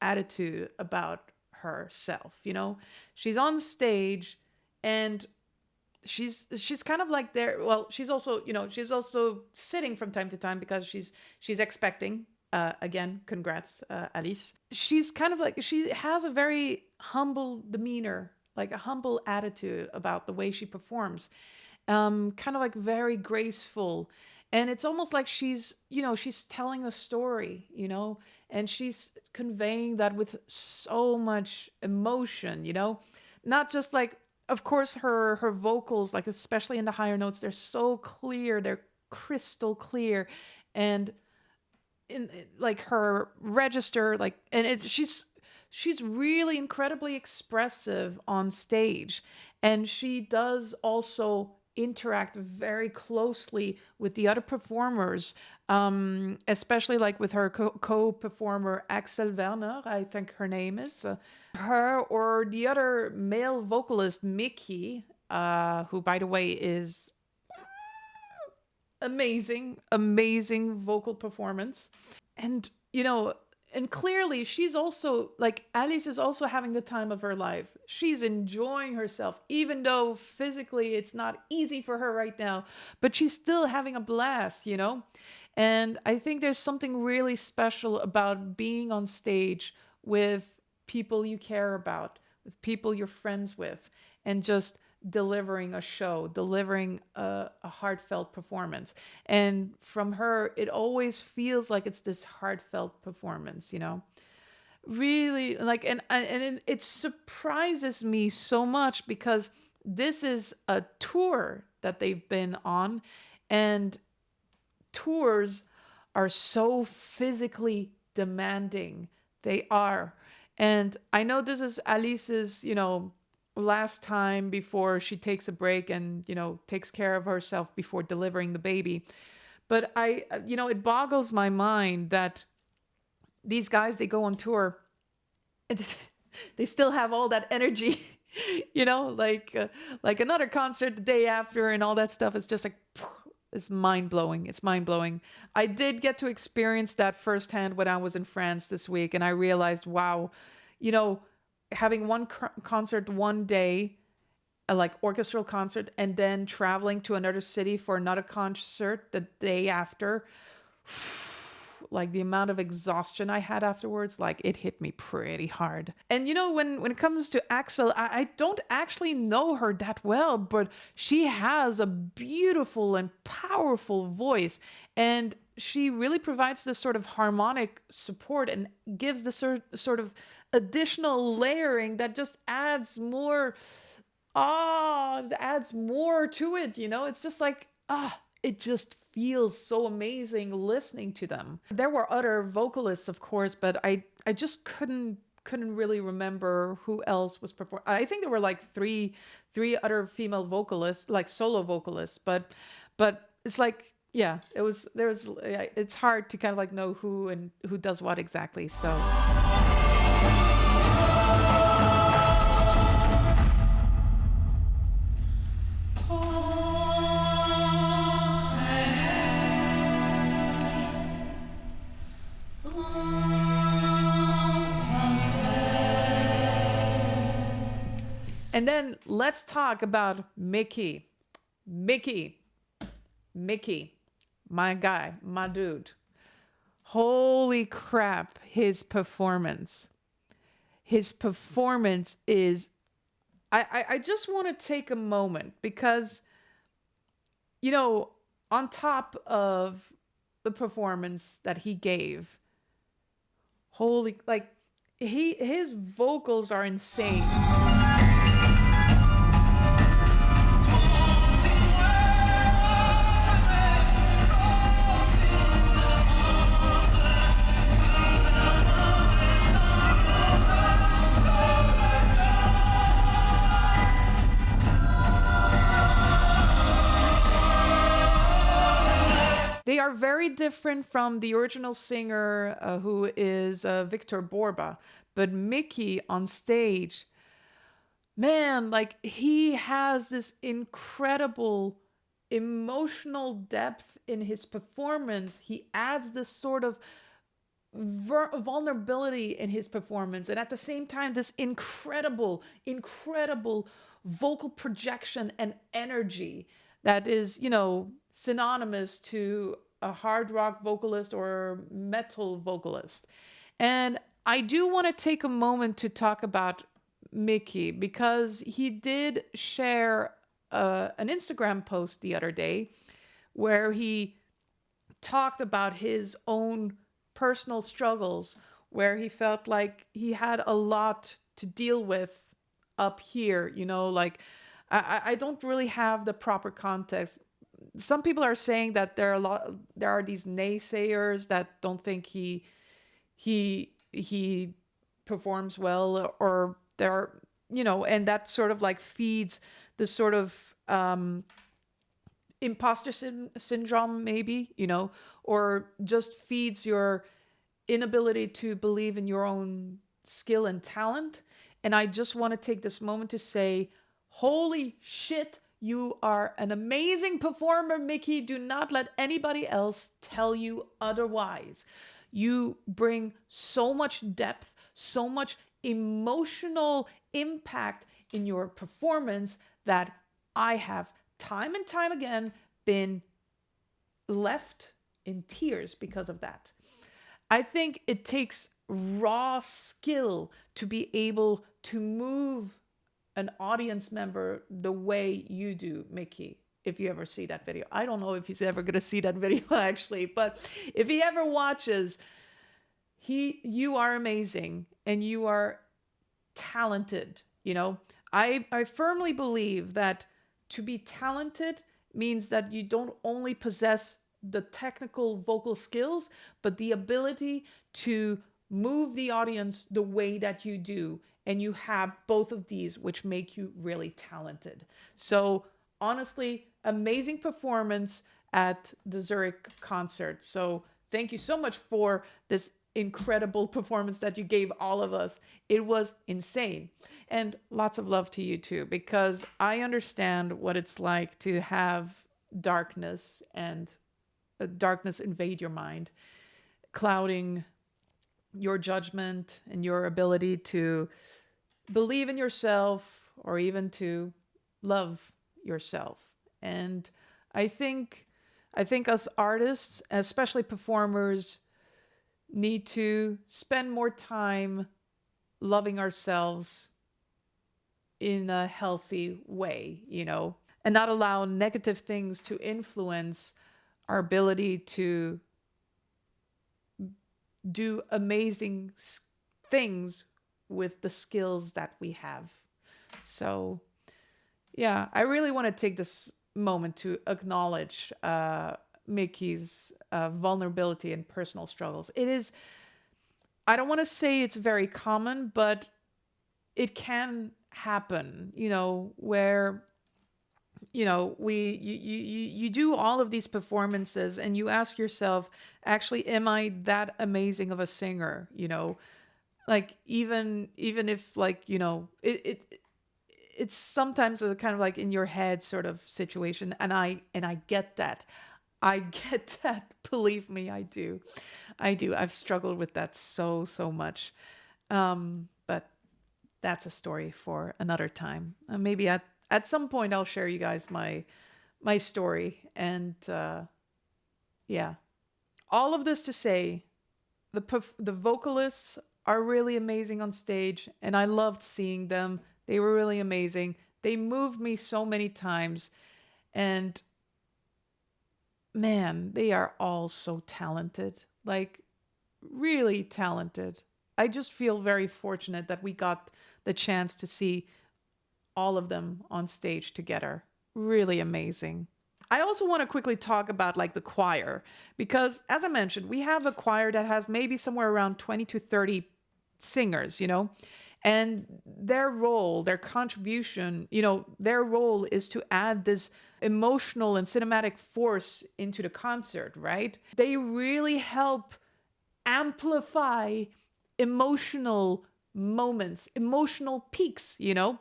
attitude about herself, she's on stage. And she's kind of like there. Well, she's also, she's also sitting from time to time because she's expecting. Again, congrats, Alice. She's kind of like, she has a very humble demeanor, like a humble attitude about the way she performs. Kind of like very graceful. And it's almost like she's telling a story, and she's conveying that with so much emotion, not just like, of course, her vocals, like especially in the higher notes, they're so clear, they're crystal clear, and in like her register, like, and she's really incredibly expressive on stage, and she does also interact very closely with the other performers, especially like with her co-performer Axel Werner, I think her name is, her, or the other male vocalist Mickey, who by the way is amazing vocal performance. And and clearly she's also like, Alice is also having the time of her life. She's enjoying herself, even though physically it's not easy for her right now, but she's still having a blast, you know? And I think there's something really special about being on stage with people you care about, with people you're friends with, and just delivering a show, delivering a heartfelt performance. And from her, it always feels like it's this heartfelt performance, you know? Really, like, and it surprises me so much because this is a tour that they've been on, and tours are so physically demanding. They are. And I know this is Alice's, you know, last time before she takes a break and, you know, takes care of herself before delivering the baby. But you know, it boggles my mind that these guys, they go on tour and they still have all that energy, you know, like another concert the day after and all that stuff. It's just like, it's mind blowing. It's mind blowing. I did get to experience that firsthand when I was in France this week, and I realized, wow, you know, having one concert one day, like orchestral concert, and then traveling to another city for another concert the day after, like the amount of exhaustion I had afterwards, like it hit me pretty hard. And you know, when it comes to Axel, I don't actually know her that well, but she has a beautiful and powerful voice, and she really provides this sort of harmonic support and gives the sort of additional layering that just adds more to it, you know? It's just like, it just feels so amazing listening to them. There were other vocalists, of course, but I just couldn't really remember who else was performing. I think there were like three other female vocalists, like solo vocalists, but it's like, yeah, it's hard to kind of like know who and who does what exactly. So and then let's talk about Mickey. My guy, my dude. Holy crap, his performance. His performance is... I just want to take a moment because, you know, on top of the performance that he gave, his vocals are insane. They are very different from the original singer, who is Victor Borba. But Mickey on stage, man, like he has this incredible emotional depth in his performance. He adds this sort of vulnerability in his performance. And at the same time, this incredible vocal projection and energy that is, you know, synonymous to a hard rock vocalist or metal vocalist. And I do want to take a moment to talk about Mickey because he did share an Instagram post the other day where he talked about his own personal struggles, where he felt like he had a lot to deal with up here, you know, like I don't really have the proper context. Some people are saying that there are these naysayers that don't think he performs well, or there are, you know, and that sort of like feeds this sort of imposter syndrome, maybe, you know, or just feeds your inability to believe in your own skill and talent. And I just want to take this moment to say, holy shit, you are an amazing performer, Mickey. Do not let anybody else tell you otherwise. You bring so much depth, so much emotional impact in your performance that I have time and time again been left in tears because of that. I think it takes raw skill to be able to move an audience member the way you do, Mickey. If you ever see that video, I don't know if he's ever going to see that video actually, but if he ever watches, you are amazing and you are talented. You know, I firmly believe that to be talented means that you don't only possess the technical vocal skills, but the ability to move the audience the way that you do. And you have both of these, which make you really talented. So honestly, amazing performance at the Zurich concert. So thank you so much for this incredible performance that you gave all of us. It was insane. And lots of love to you too, because I understand what it's like to have darkness and darkness invade your mind, clouding your judgment and your ability to believe in yourself or even to love yourself. And I think us artists, especially performers, need to spend more time loving ourselves in a healthy way, you know, and not allow negative things to influence our ability to do amazing things with the skills that we have. So yeah, I really want to take this moment to acknowledge Mickey's vulnerability and personal struggles. It is, I don't want to say it's very common, but it can happen, you know, where, you know, you do all of these performances and you ask yourself, actually, am I that amazing of a singer? You know, like even if, like, you know, it's sometimes a kind of like in your head sort of situation. And I get that. I get that. Believe me, I do. I've struggled with that so much. But that's a story for another time. Maybe at some point I'll share you guys my story. And yeah, all of this to say, the vocalists are really amazing on stage, and I loved seeing them. They were really amazing. They moved me so many times, and man, they are all so talented, like really talented. I just feel very fortunate that we got the chance to see all of them on stage together. Really amazing. I also want to quickly talk about like the choir, because as I mentioned, we have a choir that has maybe somewhere around 20 to 30 singers, you know, and their role, their contribution, you know, their role is to add this emotional and cinematic force into the concert, right? They really help amplify emotional moments, emotional peaks, you know?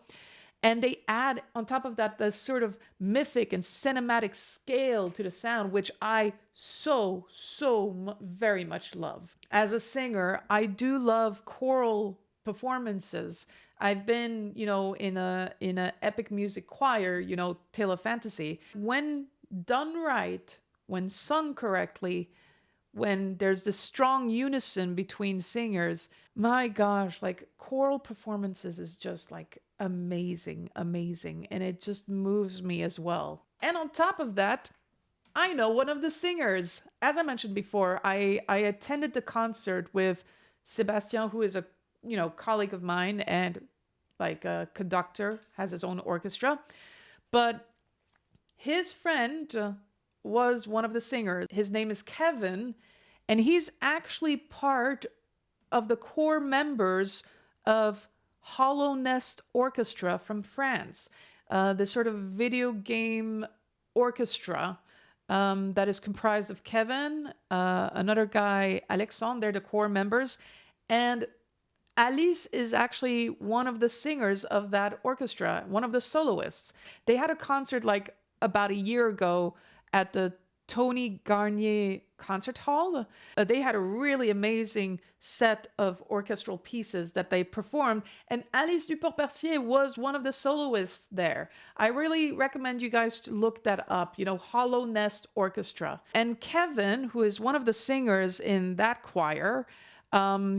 And they add on top of that this sort of mythic and cinematic scale to the sound, which I so very much love. As a singer, I do love choral performances. I've been, you know, in a epic music choir, you know, Tale of Fantasy. When done right, when sung correctly, when there's this strong unison between singers, my gosh, like choral performances is just like amazing, and it just moves me as well. And on top of that, I know one of the singers. As I mentioned before, I attended the concert with Sebastian, who is a, you know, colleague of mine and like a conductor, has his own orchestra. But his friend was one of the singers. His name is Kevin, and he's actually part of the core members of Hollow Nest Orchestra from France, this sort of video game orchestra that is comprised of Kevin, another guy, Alexandre, they're the core members, and Alice is actually one of the singers of that orchestra, one of the soloists. They had a concert like about a year ago at the Tony Garnier Concert Hall. They had a really amazing set of orchestral pieces that they performed, and Alice Duport-Percier was one of the soloists there. I really recommend you guys to look that up, Hollow Nest Orchestra. And Kevin, who is one of the singers in that choir,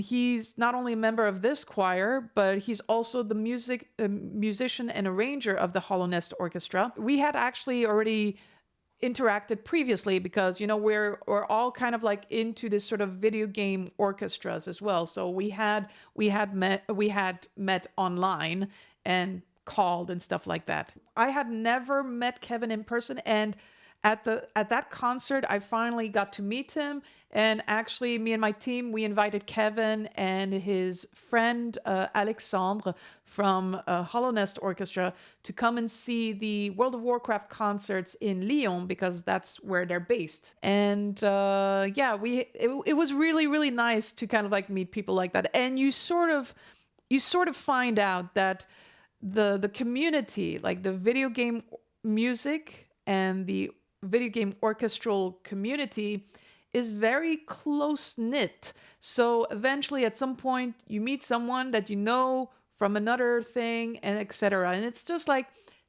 he's not only a member of this choir, but he's also the musician and arranger of the Hollow Nest Orchestra. We had actually already interacted previously because we're all kind of like into this sort of video game orchestras as well. So we had met online and called and stuff like that. I had never met Kevin in person, and at that concert I finally got to meet him. And actually, me and my team, we invited Kevin and his friend Alexandre from Hollow Nest Orchestra to come and see the World of Warcraft concerts in Lyon, because that's where they're based. And it was really, really nice to kind of like meet people like that. And you sort of find out that the community, like the video game music and the video game orchestral community, is very close-knit. So eventually at some point you meet someone that you know from another thing, and etc. And it's just like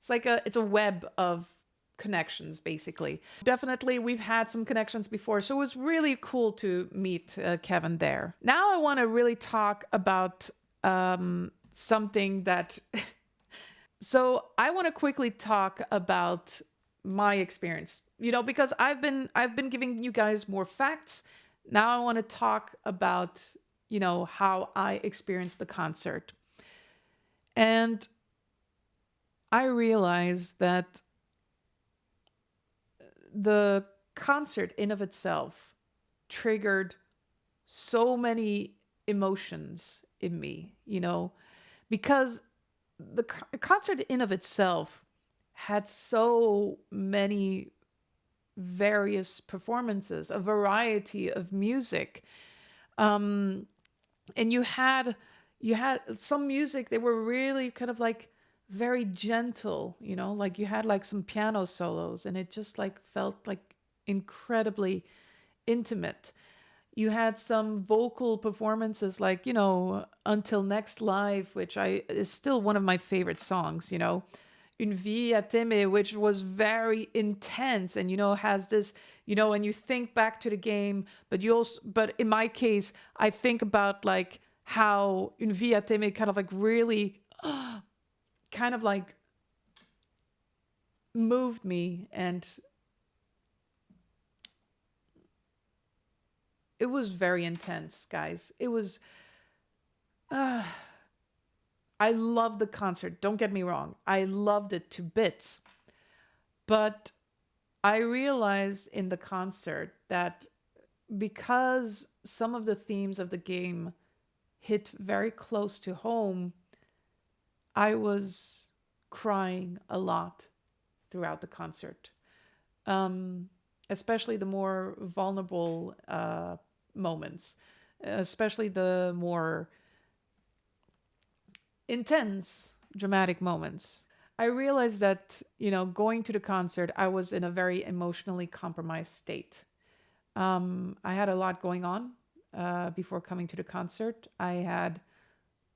it's a web of connections, basically. Definitely we've had some connections before, so it was really cool to meet Kevin there. Now I want to really talk about something that so I want to quickly talk about my experience, because I've been giving you guys more facts. Now I want to talk about, how I experienced the concert. And I realized that the concert in of itself triggered so many emotions in me, because the concert in of itself had so many various performances, a variety of music. And you had some music, they were really kind of like very gentle, like you had like some piano solos, and it just like felt like incredibly intimate. You had some vocal performances like, Until Next Life, which is still one of my favorite songs, Une vie à t'aimer, which was very intense and, has this, when you think back to the game, but in my case, I think about like how Une vie à t'aimer kind of like really kind of like moved me, and it was very intense, guys. It was, I loved the concert. Don't get me wrong. I loved it to bits. But I realized in the concert that because some of the themes of the game hit very close to home, I was crying a lot throughout the concert. Especially the more vulnerable moments, especially the more intense, dramatic moments. I realized that, going to the concert, I was in a very emotionally compromised state. I had a lot going on before coming to the concert. I had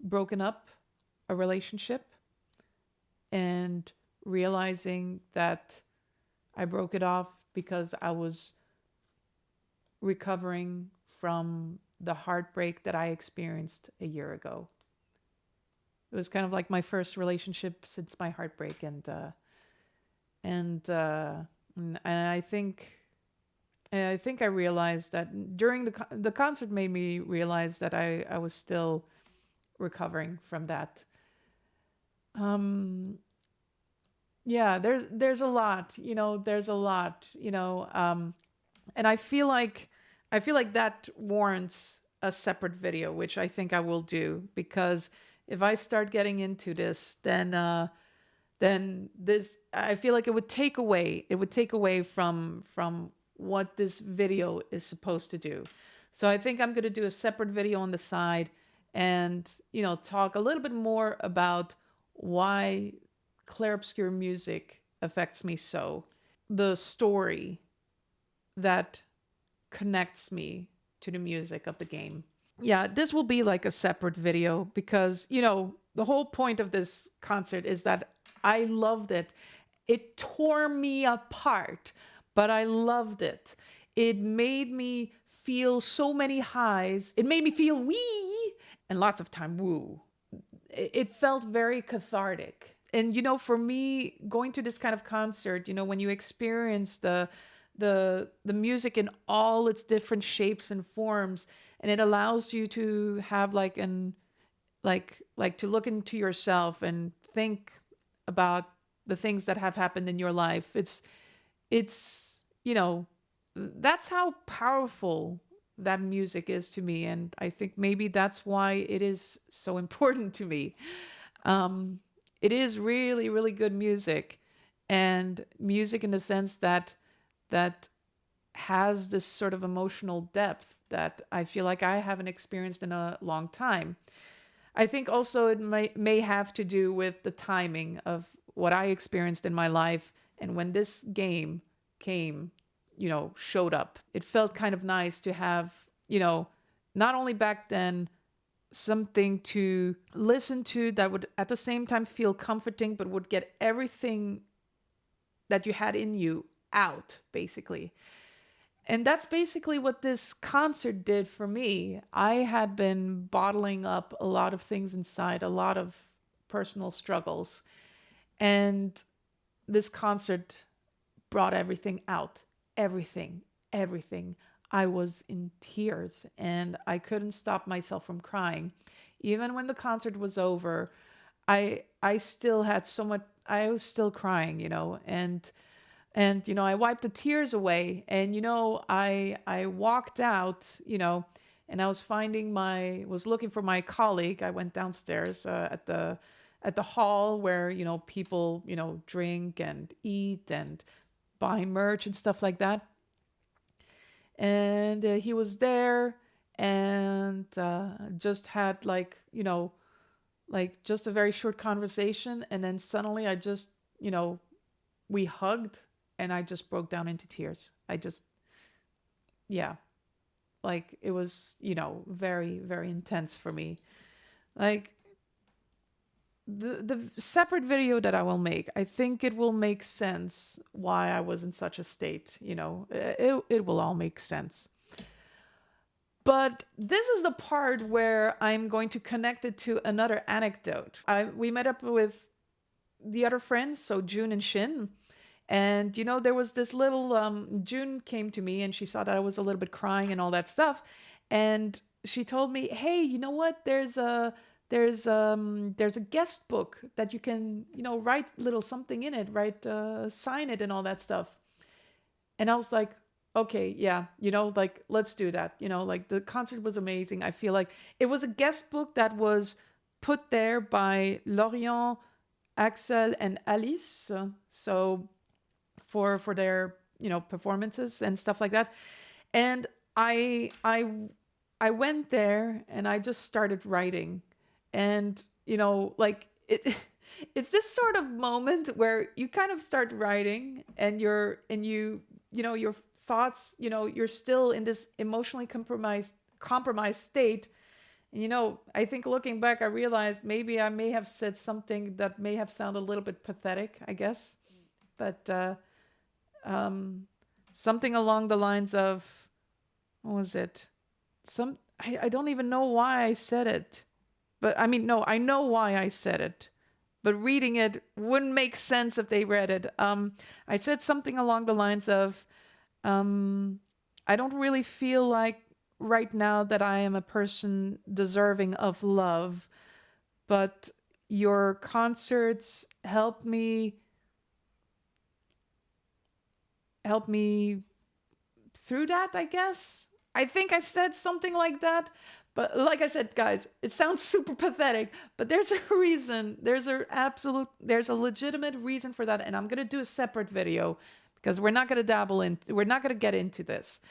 broken up a relationship, and realizing that I broke it off because I was recovering from the heartbreak that I experienced a year ago. It was kind of like my first relationship since my heartbreak, and I think I realized that during the concert made me realize that I was still recovering from that. Yeah, there's a lot, and I feel like that warrants a separate video, which I think I will do, because if I start getting into this, then this, I feel like it would take away from what this video is supposed to do. So I think I'm going to do a separate video on the side and, talk a little bit more about why Clair Obscur music affects me so. The story that connects me to the music of the game. Yeah, this will be like a separate video because, the whole point of this concert is that I loved it. It tore me apart, but I loved it. It made me feel so many highs. It made me feel wee and lots of time woo. It felt very cathartic. And, for me, going to this kind of concert, when you experience the music in all its different shapes and forms, and it allows you to have like to look into yourself and think about the things that have happened in your life. It's that's how powerful that music is to me, and I think maybe that's why it is so important to me. It is really, really good music, and music in the sense that has this sort of emotional depth that I feel like I haven't experienced in a long time. I think also it may have to do with the timing of what I experienced in my life, and when this game came, showed up. It felt kind of nice to have, not only back then, something to listen to that would at the same time feel comforting, but would get everything that you had in you out, basically. And that's basically what this concert did for me. I had been bottling up a lot of things inside, a lot of personal struggles. And this concert brought everything out. Everything. I was in tears and I couldn't stop myself from crying. Even when the concert was over, I still had so much, I was still crying, and I wiped the tears away, and I walked out, and I was looking for my colleague. I went downstairs at the hall where people drink and eat and buy merch and stuff like that. And he was there, and just had just a very short conversation, and then suddenly I just we hugged. And I just broke down into tears. It was, very, very intense for me. Like, the separate video that I will make, I think it will make sense why I was in such a state, it will all make sense. But this is the part where I'm going to connect it to another anecdote. We met up with the other friends, so June and Shin. And, there was this little, June came to me and she saw that I was a little bit crying and all that stuff. And she told me, hey, you know what? There's a guest book that you can, write little something in it, sign it and all that stuff. And I was like, okay, yeah, let's do that. The concert was amazing. I feel like it was a guest book that was put there by Lorient, Axel, and Alice. So for their performances and stuff like that. And I went there and I just started writing. And it's this sort of moment where you kind of start writing and your thoughts, you're still in this emotionally compromised state. And I think looking back, I realized maybe I may have said something that may have sounded a little bit pathetic, I guess. But something along the lines of, what was it? I don't even know why I said it. But I mean, no, I know why I said it. But reading it wouldn't make sense if they read it. I said something along the lines of, I don't really feel like right now that I am a person deserving of love, but your concerts help me through that, I guess. I think I said something like that. But like I said, guys, it sounds super pathetic, but there's a reason. There's a legitimate reason for that. And I'm going to do a separate video because we're not going to we're not going to get into this.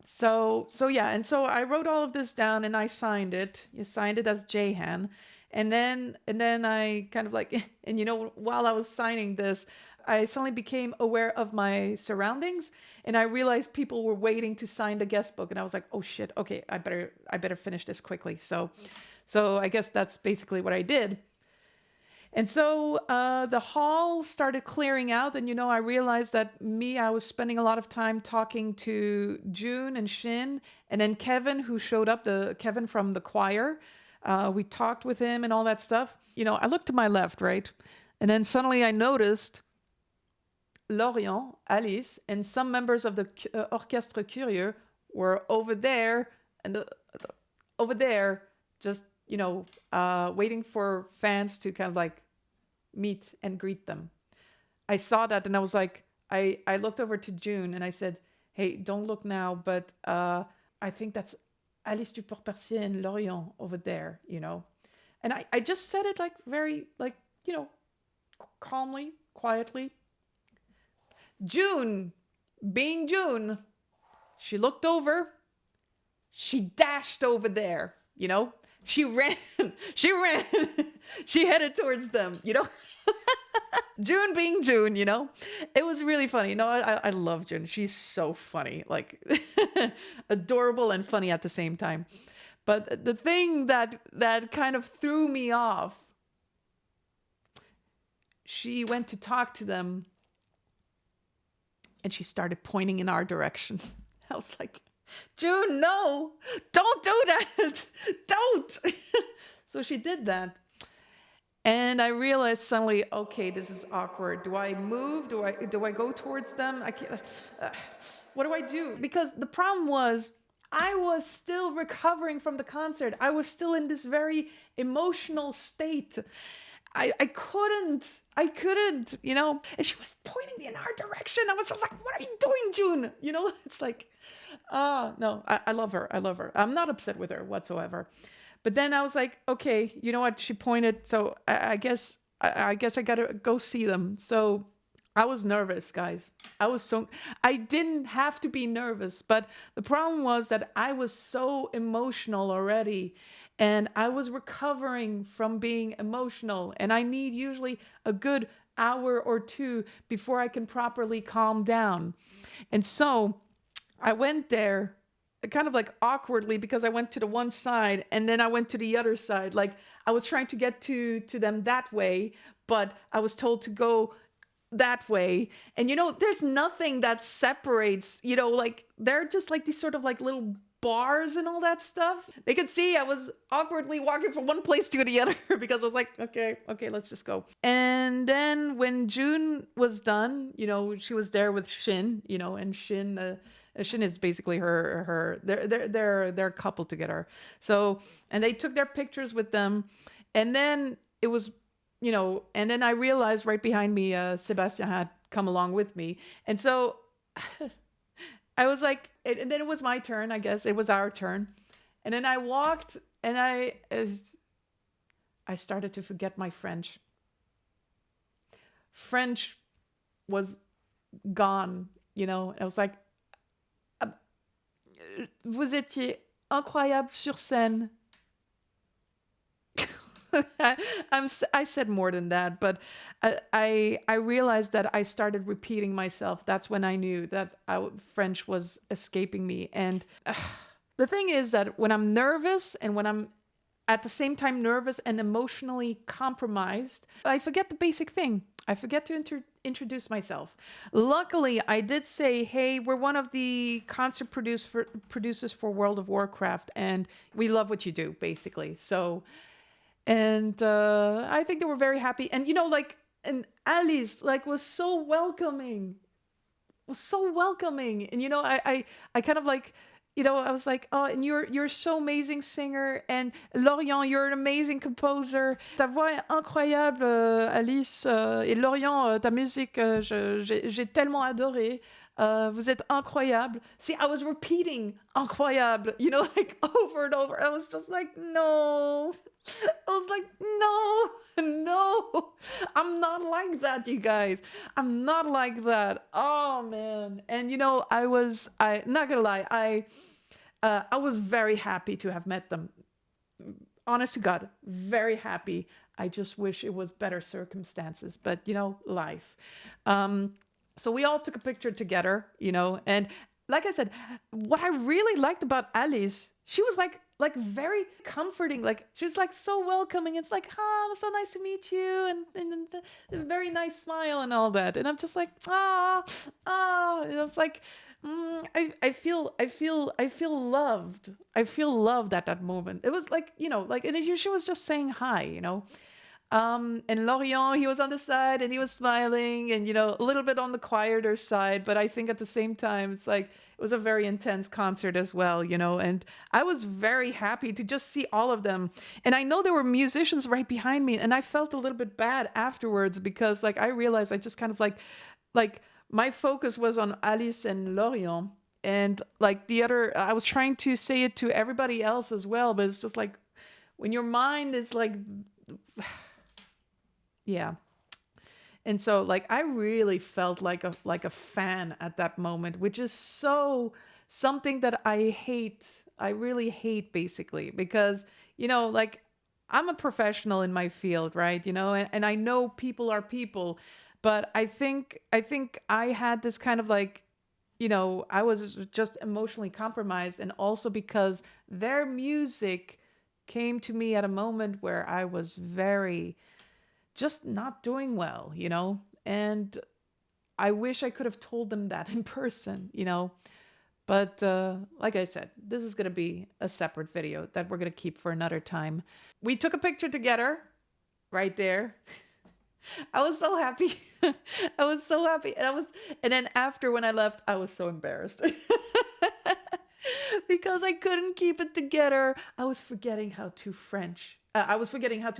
So yeah. And so I wrote all of this down and I signed it. You signed it as Jayhan. And then I kind of like, and while I was signing this, I suddenly became aware of my surroundings, and I realized people were waiting to sign the guest book, and I was like, oh shit, okay, I better finish this quickly. So I guess that's basically what I did. And so the hall started clearing out, and I realized that I was spending a lot of time talking to June and Shin, and then Kevin, who showed up, Kevin from the choir. We talked with him and all that stuff. I looked to my left, right? And then suddenly I noticed Lorient, Alice, and some members of the Orchestra Curieux were over there, and over there, just, waiting for fans to kind of like meet and greet them. I saw that, and I was like, I looked over to June and I said, hey, don't look now, but I think that's Alice duport-percier and Lorient over there, And I just said it like very, like, calmly, quietly. June, being June, she looked over, she dashed over there, She ran, she headed towards them, June being June, It was really funny. I love June. She's so funny, like adorable and funny at the same time. But the thing that kind of threw me off, she went to talk to them and she started pointing in our direction. I was like, June, no, don't do that. Don't. So she did that. And I realized suddenly, okay, this is awkward. Do I move? Do I go towards them? I can't. What do I do? Because the problem was, I was still recovering from the concert. I was still in this very emotional state. I couldn't, and she was pointing in our direction. I was just like, what are you doing, June? It's like, no, I love her. I'm not upset with her whatsoever. But then I was like, okay, you know what? She pointed. So I guess I gotta go see them. So I was nervous, guys. I didn't have to be nervous, but the problem was that I was so emotional already. And I was recovering from being emotional, and I need usually a good hour or two before I can properly calm down. And so I went there kind of like awkwardly, because I went to the one side and then I went to the other side. Like I was trying to get to them that way, but I was told to go that way. And there's nothing that separates, like they're just like these sort of like little bars and all that stuff. They could see I was awkwardly walking from one place to the other because I was like, okay, let's just go. And then when June was done, she was there with Shin, and Shin is basically they're coupled together. So, and they took their pictures with them, and then it was, and then I realized right behind me, Sebastian had come along with me, and so I was like, and then it was my turn, I guess. It was our turn. And then I walked, and I started to forget my French. French was gone, And I was like, vous étiez incroyable sur scène. I said more than that, but I realized that I started repeating myself. That's when I knew that French was escaping me. And the thing is that when I'm nervous and when I'm at the same time nervous and emotionally compromised, I forget the basic thing. I forget to introduce myself. Luckily, I did say, hey, we're one of the concert producers for World of Warcraft, and we love what you do, basically. So... And I think they were very happy. And, and Alice, was so welcoming. And, I kind of I was like, oh, and you're so amazing singer. And Lorient, you're an amazing composer. Ta voix est incroyable, Alice. Et Lorient, ta musique, j'ai tellement adoré. Vous êtes incroyable. See, I was repeating incroyable, over and over. I was just like, no. I was like, no, I'm not like that, you guys. I'm not like that. Oh, man. And, I not gonna lie, I was very happy to have met them. Honest to God, very happy. I just wish it was better circumstances, but life. So we all took a picture together, and like I said, what I really liked about Alice, she was like very comforting. Like she was like so welcoming. It's like, so nice to meet you, and the very nice smile and all that. And I'm just like, it's like, I feel loved. I feel loved at that moment. It was like, and she was just saying hi. And Lorient, he was on the side and he was smiling and, a little bit on the quieter side. But I think at the same time, it's like, it was a very intense concert as well, and I was very happy to just see all of them. And I know there were musicians right behind me, and I felt a little bit bad afterwards because like, I realized I just kind of like my focus was on Alice and Lorient, and like I was trying to say it to everybody else as well. But it's just like, when your mind is like, yeah. And so like I really felt like a fan at that moment, which is so something that I hate. I really hate basically because, like I'm a professional in my field, right? And I know people are people, but I think I had this kind of like, I was just emotionally compromised, and also because their music came to me at a moment where I was very just not doing well, and I wish I could have told them that in person, but like I said, this is going to be a separate video that we're going to keep for another time. We took a picture together right there. I was so happy. I was so happy. And then after when I left, I was so embarrassed because I couldn't keep it together. I was forgetting how to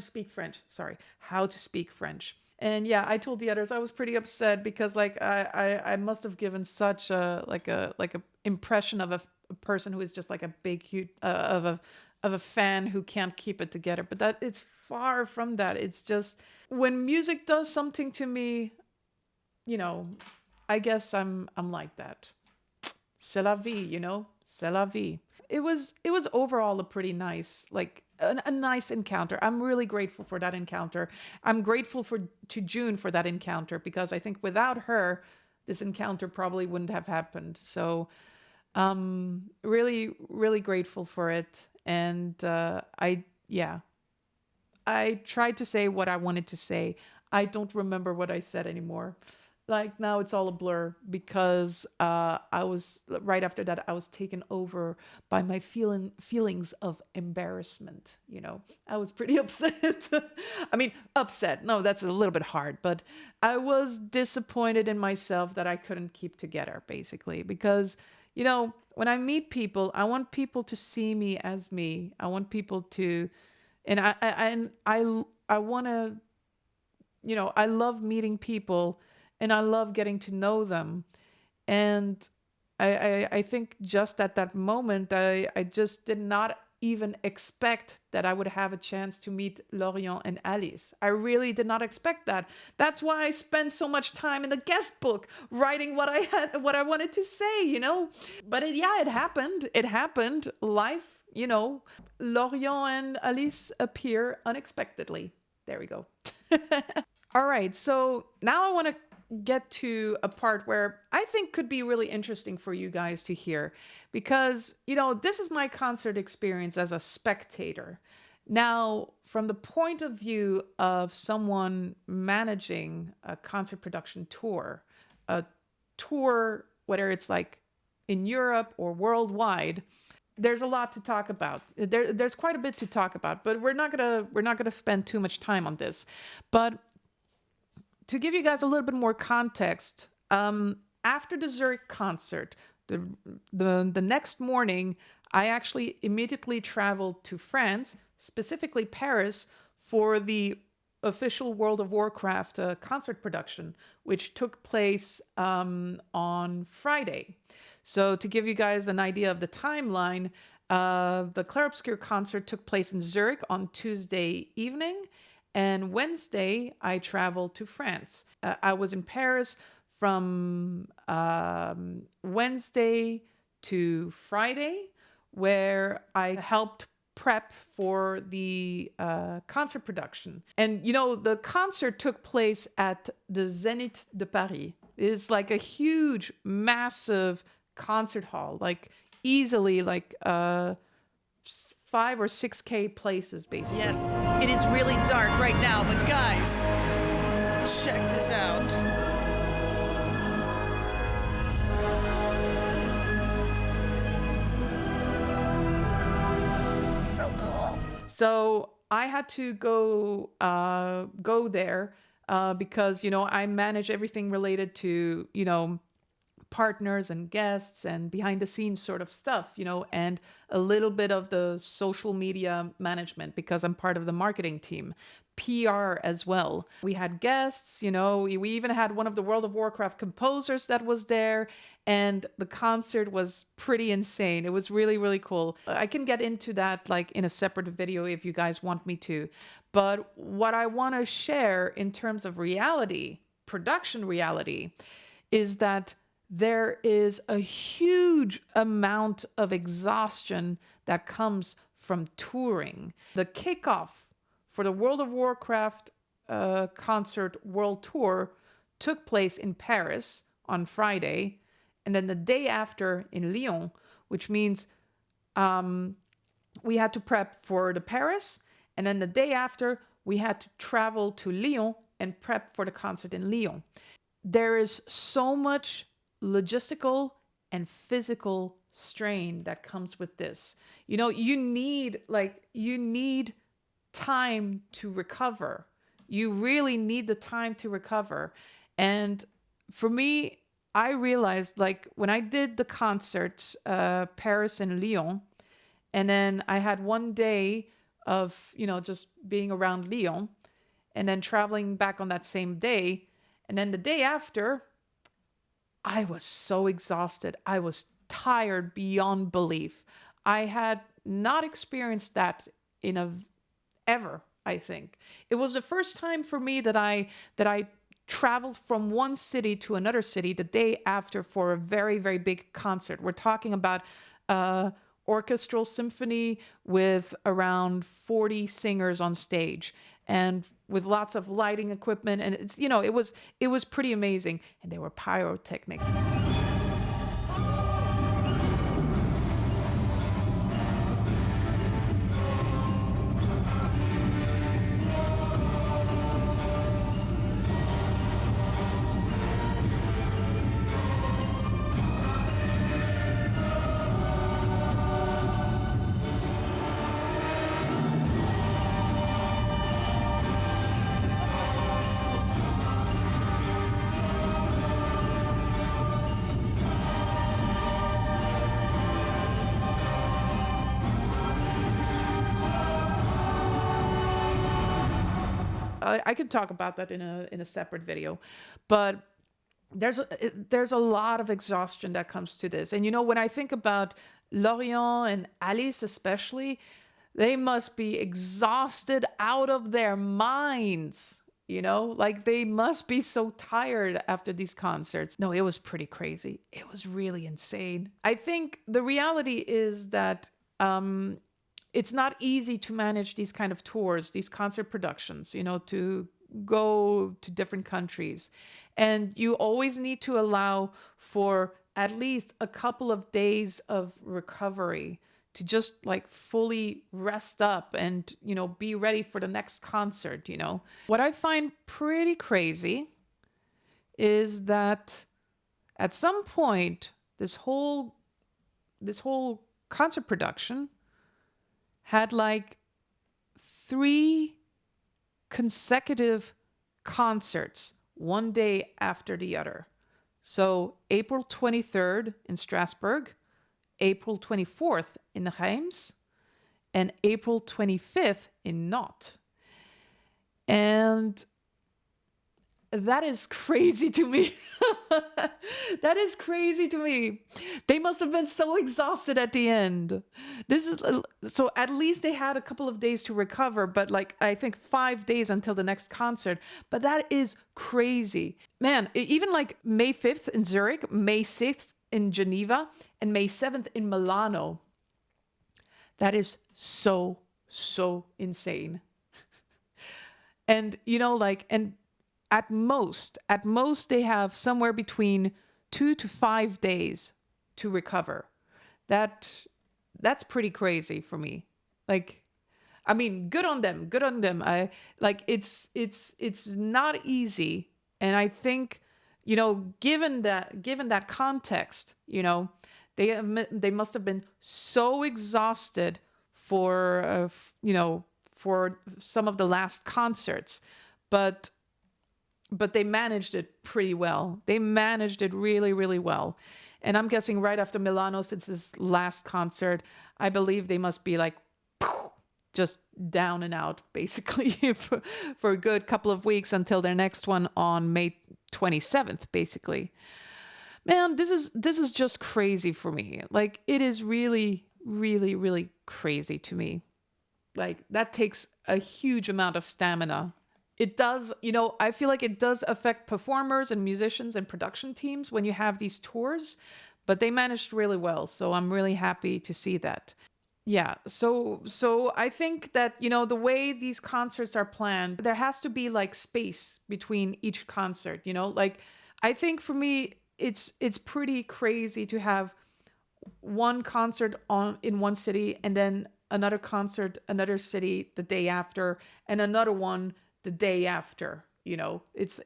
speak French. Sorry, how to speak French. And yeah, I told the others I was pretty upset because like I must have given such a impression of a person who is just like a big huge of a fan who can't keep it together. But that it's far from that. It's just when music does something to me, I guess I'm like that. C'est la vie, c'est la vie. It was overall a pretty nice, like a nice encounter. I'm really grateful for that encounter. I'm grateful to June for that encounter, because I think without her, this encounter probably wouldn't have happened. So really, really grateful for it. And I tried to say what I wanted to say. I don't remember what I said anymore. Like now it's all a blur because I was right after that I was taken over by my feelings of embarrassment. I was pretty upset. I mean, upset. No, that's a little bit hard, but I was disappointed in myself that I couldn't keep together, basically, because when I meet people, I want people to see me as me. I want people to, and I want to, I love meeting people. And I love getting to know them. And I think just at that moment, I just did not even expect that I would have a chance to meet Lorient and Alice. I really did not expect that. That's why I spent so much time in the guest book writing what I wanted to say, But it happened. It happened. Life, Lorient and Alice appear unexpectedly. There we go. All right. So now I want to get to a part where I think could be really interesting for you guys to hear, because, this is my concert experience as a spectator. Now, from the point of view of someone managing a concert production tour, a tour, whether it's like in Europe or worldwide, there's a lot to talk about. There's quite a bit to talk about, but we're not gonna spend too much time on this. But to give you guys a little bit more context, after the Zurich concert, the next morning, I actually immediately traveled to France, specifically Paris, for the official World of Warcraft concert production, which took place on Friday. So to give you guys an idea of the timeline, the Clair Obscur concert took place in Zurich on Tuesday evening. And Wednesday, I traveled to France. I was in Paris from Wednesday to Friday, where I helped prep for the concert production. And, you know, the concert took place at the Zénith de Paris. It's like a huge, massive concert hall, like easily like 5 or 6K places, basically. Yes, it is really dark right now, but guys, check this out. So cool. So I had to go there because, you know, I manage everything related to, you know, partners and guests and behind the scenes sort of stuff, you know, and a little bit of the social media management because I'm part of the marketing team, PR as well. We had guests, you know, we even had one of the World of Warcraft composers that was there, and the concert was pretty insane. It was really, really cool. I can get into that like in a separate video if you guys want me to. But what I want to share in terms of reality, production reality, is that there is a huge amount of exhaustion that comes from touring. The kickoff for the World of Warcraft concert world tour took place in Paris on Friday, and then the day after in Lyon, which means we had to prep for the Paris, and then the day after we had to travel to Lyon and prep for the concert in Lyon. There is so much logistical and physical strain that comes with this. You know, you need time to recover. You really need the time to recover. And for me, I realized, like, when I did the concert, Paris and Lyon, and then I had one day of, you know, just being around Lyon and then traveling back on that same day. And then the day after, I was so exhausted. I was tired beyond belief. I had not experienced that ever, I think. It was the first time for me that I traveled from one city to another city the day after for a very, very big concert. We're talking about orchestral symphony with around 40 singers on stage and with lots of lighting equipment, and it's, you know, it was pretty amazing, and there were pyrotechnics. I could talk about that in a separate video, but there's a lot of exhaustion that comes to this. And you know, when I think about Lorient and Alice especially, they must be exhausted out of their minds. You know, like they must be so tired after these concerts. No, it was pretty crazy. It was really insane. I think the reality is that it's not easy to manage these kind of tours, these concert productions, you know, to go to different countries. And you always need to allow for at least a couple of days of recovery to just like fully rest up and, you know, be ready for the next concert, you know. What I find pretty crazy is that at some point, this whole concert production had like 3 consecutive concerts, one day after the other. So April 23rd in Strasbourg, April 24th in Reims, and April 25th in Nantes. And that is crazy to me. That is crazy to me. They must have been so exhausted at the end. So at least they had a couple of days to recover, but like I think 5 days until the next concert. But that is crazy. Man, even like May 5th in Zurich, May 6th in Geneva, and May 7th in Milano. That is so, so insane. And, you know, like, and at most, they have somewhere between 2 to 5 days to recover. That's pretty crazy for me. Like, I mean, good on them. Good on them. I like it's not easy. And I think, you know, given that context, you know, they must have been so exhausted for you know, for some of the last concerts, but they managed it pretty well. They managed it really, really well. And I'm guessing right after Milano, since this last concert, I believe they must be like just down and out, basically, for a good couple of weeks until their next one on May 27th, basically. Man, this is just crazy for me. Like, it is really, really, really crazy to me. Like, that takes a huge amount of stamina. It does, you know, I feel like it does affect performers and musicians and production teams when you have these tours, but they managed really well. So I'm really happy to see that. Yeah, so I think that, you know, the way these concerts are planned, there has to be like space between each concert, you know? Like, I think for me, it's pretty crazy to have one concert in one city and then another concert, another city the day after, and another one the day after. You know, if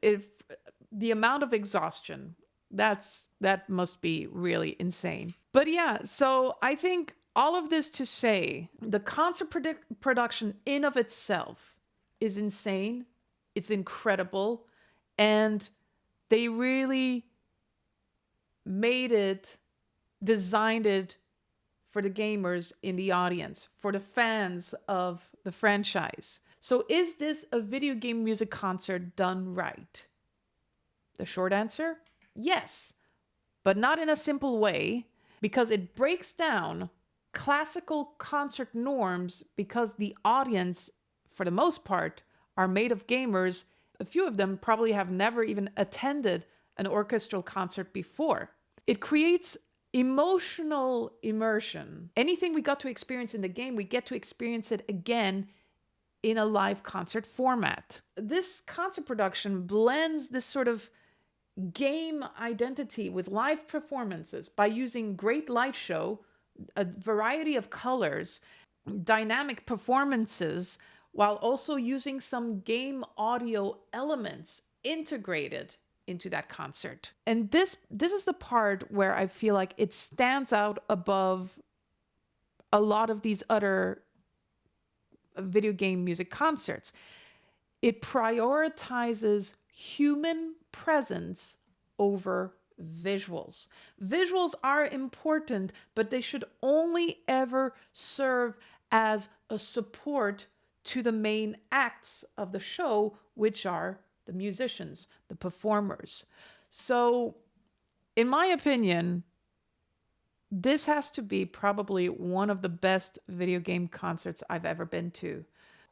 the amount of exhaustion, that must be really insane. But yeah, so I think all of this to say, the concert production in of itself is insane. It's incredible. And they really designed it for the gamers in the audience, for the fans of the franchise. So is this a video game music concert done right? The short answer, yes, but not in a simple way, because it breaks down classical concert norms, because the audience, for the most part, are made of gamers. A few of them probably have never even attended an orchestral concert before. It creates emotional immersion. Anything we got to experience in the game, we get to experience it again in a live concert format. This concert production blends this sort of game identity with live performances by using great light show, a variety of colors, dynamic performances, while also using some game audio elements integrated into that concert. And this is the part where I feel like it stands out above a lot of these other video game music concerts. It prioritizes human presence over visuals. Visuals are important, but they should only ever serve as a support to the main acts of the show, which are the musicians, the performers. So, in my opinion, this has to be probably one of the best video game concerts I've ever been to.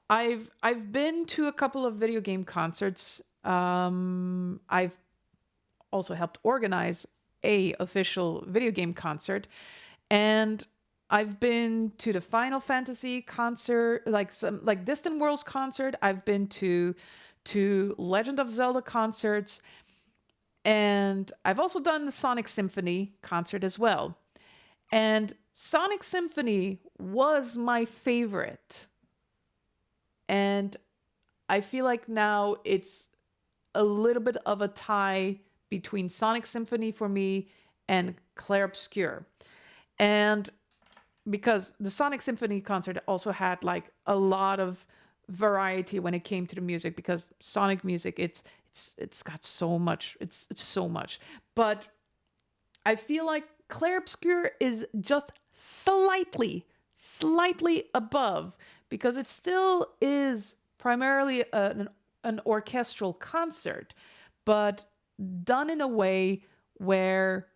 I've been to a couple of video game concerts. I've also helped organize a official video game concert, and I've been to the Final Fantasy concert, like Distant Worlds concert. I've been to Legend of Zelda concerts, and I've also done the Sonic Symphony concert as well. And Sonic Symphony was my favorite. And I feel like now it's a little bit of a tie between Sonic Symphony for me and Clair Obscur. And because the Sonic Symphony concert also had like a lot of variety when it came to the music, because Sonic music, it's got so much, it's so much. But I feel like Clair Obscur is just slightly above, because it still is primarily an orchestral concert, but done in a way where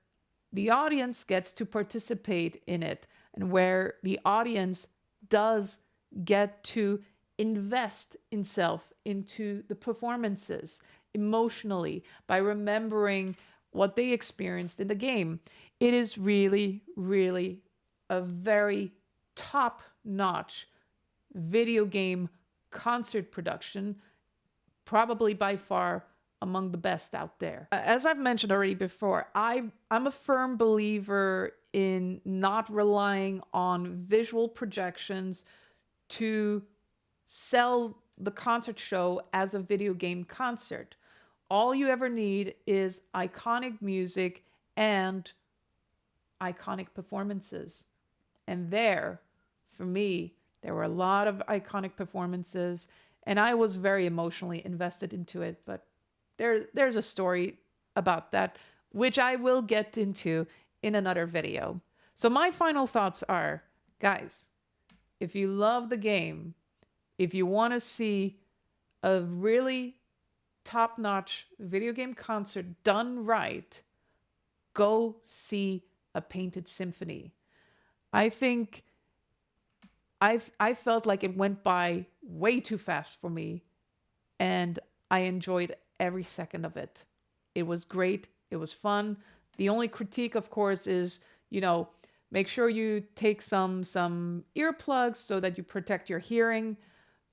the audience gets to participate in it, and where the audience does get to invest itself into the performances emotionally by remembering what they experienced in the game. It is really, really a very top-notch video game concert production, probably by far among the best out there. As I've mentioned already before, I'm a firm believer in not relying on visual projections to sell the concert show as a video game concert. All you ever need is iconic music and iconic performances. And there, for me, there were a lot of iconic performances, and I was very emotionally invested into it. But there's a story about that, which I will get into in another video. So my final thoughts are, guys, if you love the game, if you want to see a really top-notch video game concert done right, go see a painted symphony. I think I felt like it went by way too fast for me, and I enjoyed every second of it. It was great. It was fun. The only critique, of course, is, make sure you take some earplugs so that you protect your hearing.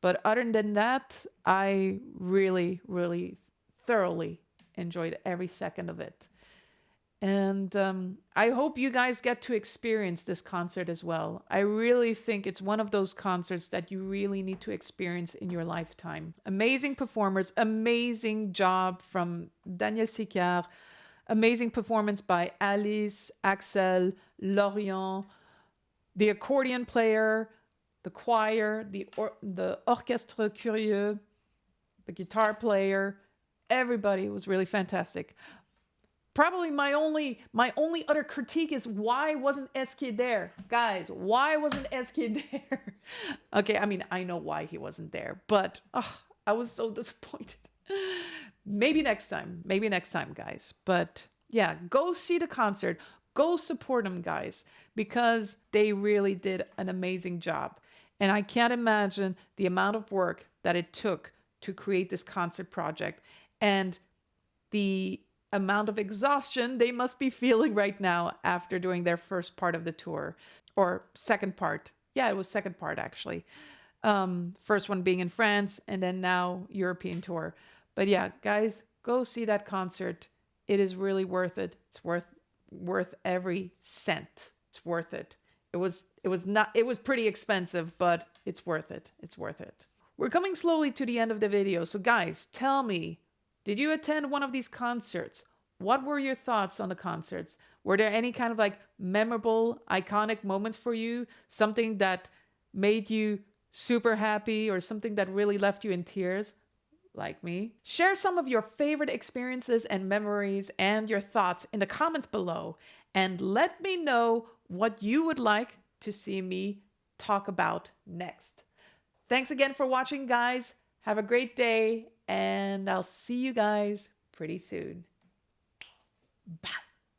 But other than that, I really, really thoroughly enjoyed every second of it. And I hope you guys get to experience this concert as well. I really think it's one of those concerts that you really need to experience in your lifetime. Amazing performers, amazing job from Daniel Sicard, amazing performance by Alice, Axel, Lorient, the accordion player, the choir, the Orchestra Curieux, the guitar player. Everybody was really fantastic. Probably my only other critique is, why wasn't SK there? Guys, why wasn't SK there? Okay, I mean, I know why he wasn't there, but I was so disappointed. Maybe next time, guys. But yeah, go see the concert. Go support them, guys, because they really did an amazing job. And I can't imagine the amount of work that it took to create this concert project and the amount of exhaustion they must be feeling right now after doing their first part of the tour, or second part. Yeah, it was second part, actually. First one being in France, and then now European tour. But yeah, guys, go see that concert. It is really worth it. It's worth every cent. It's worth it. It was pretty expensive, but it's worth it. It's worth it. We're coming slowly to the end of the video. So guys, tell me, did you attend one of these concerts? What were your thoughts on the concerts? Were there any kind of memorable, iconic moments for you? Something that made you super happy, or something that really left you in tears, like me? Share some of your favorite experiences and memories and your thoughts in the comments below. And let me know what you would like to see me talk about next. Thanks again for watching, guys. Have a great day, and I'll see you guys pretty soon. Bye.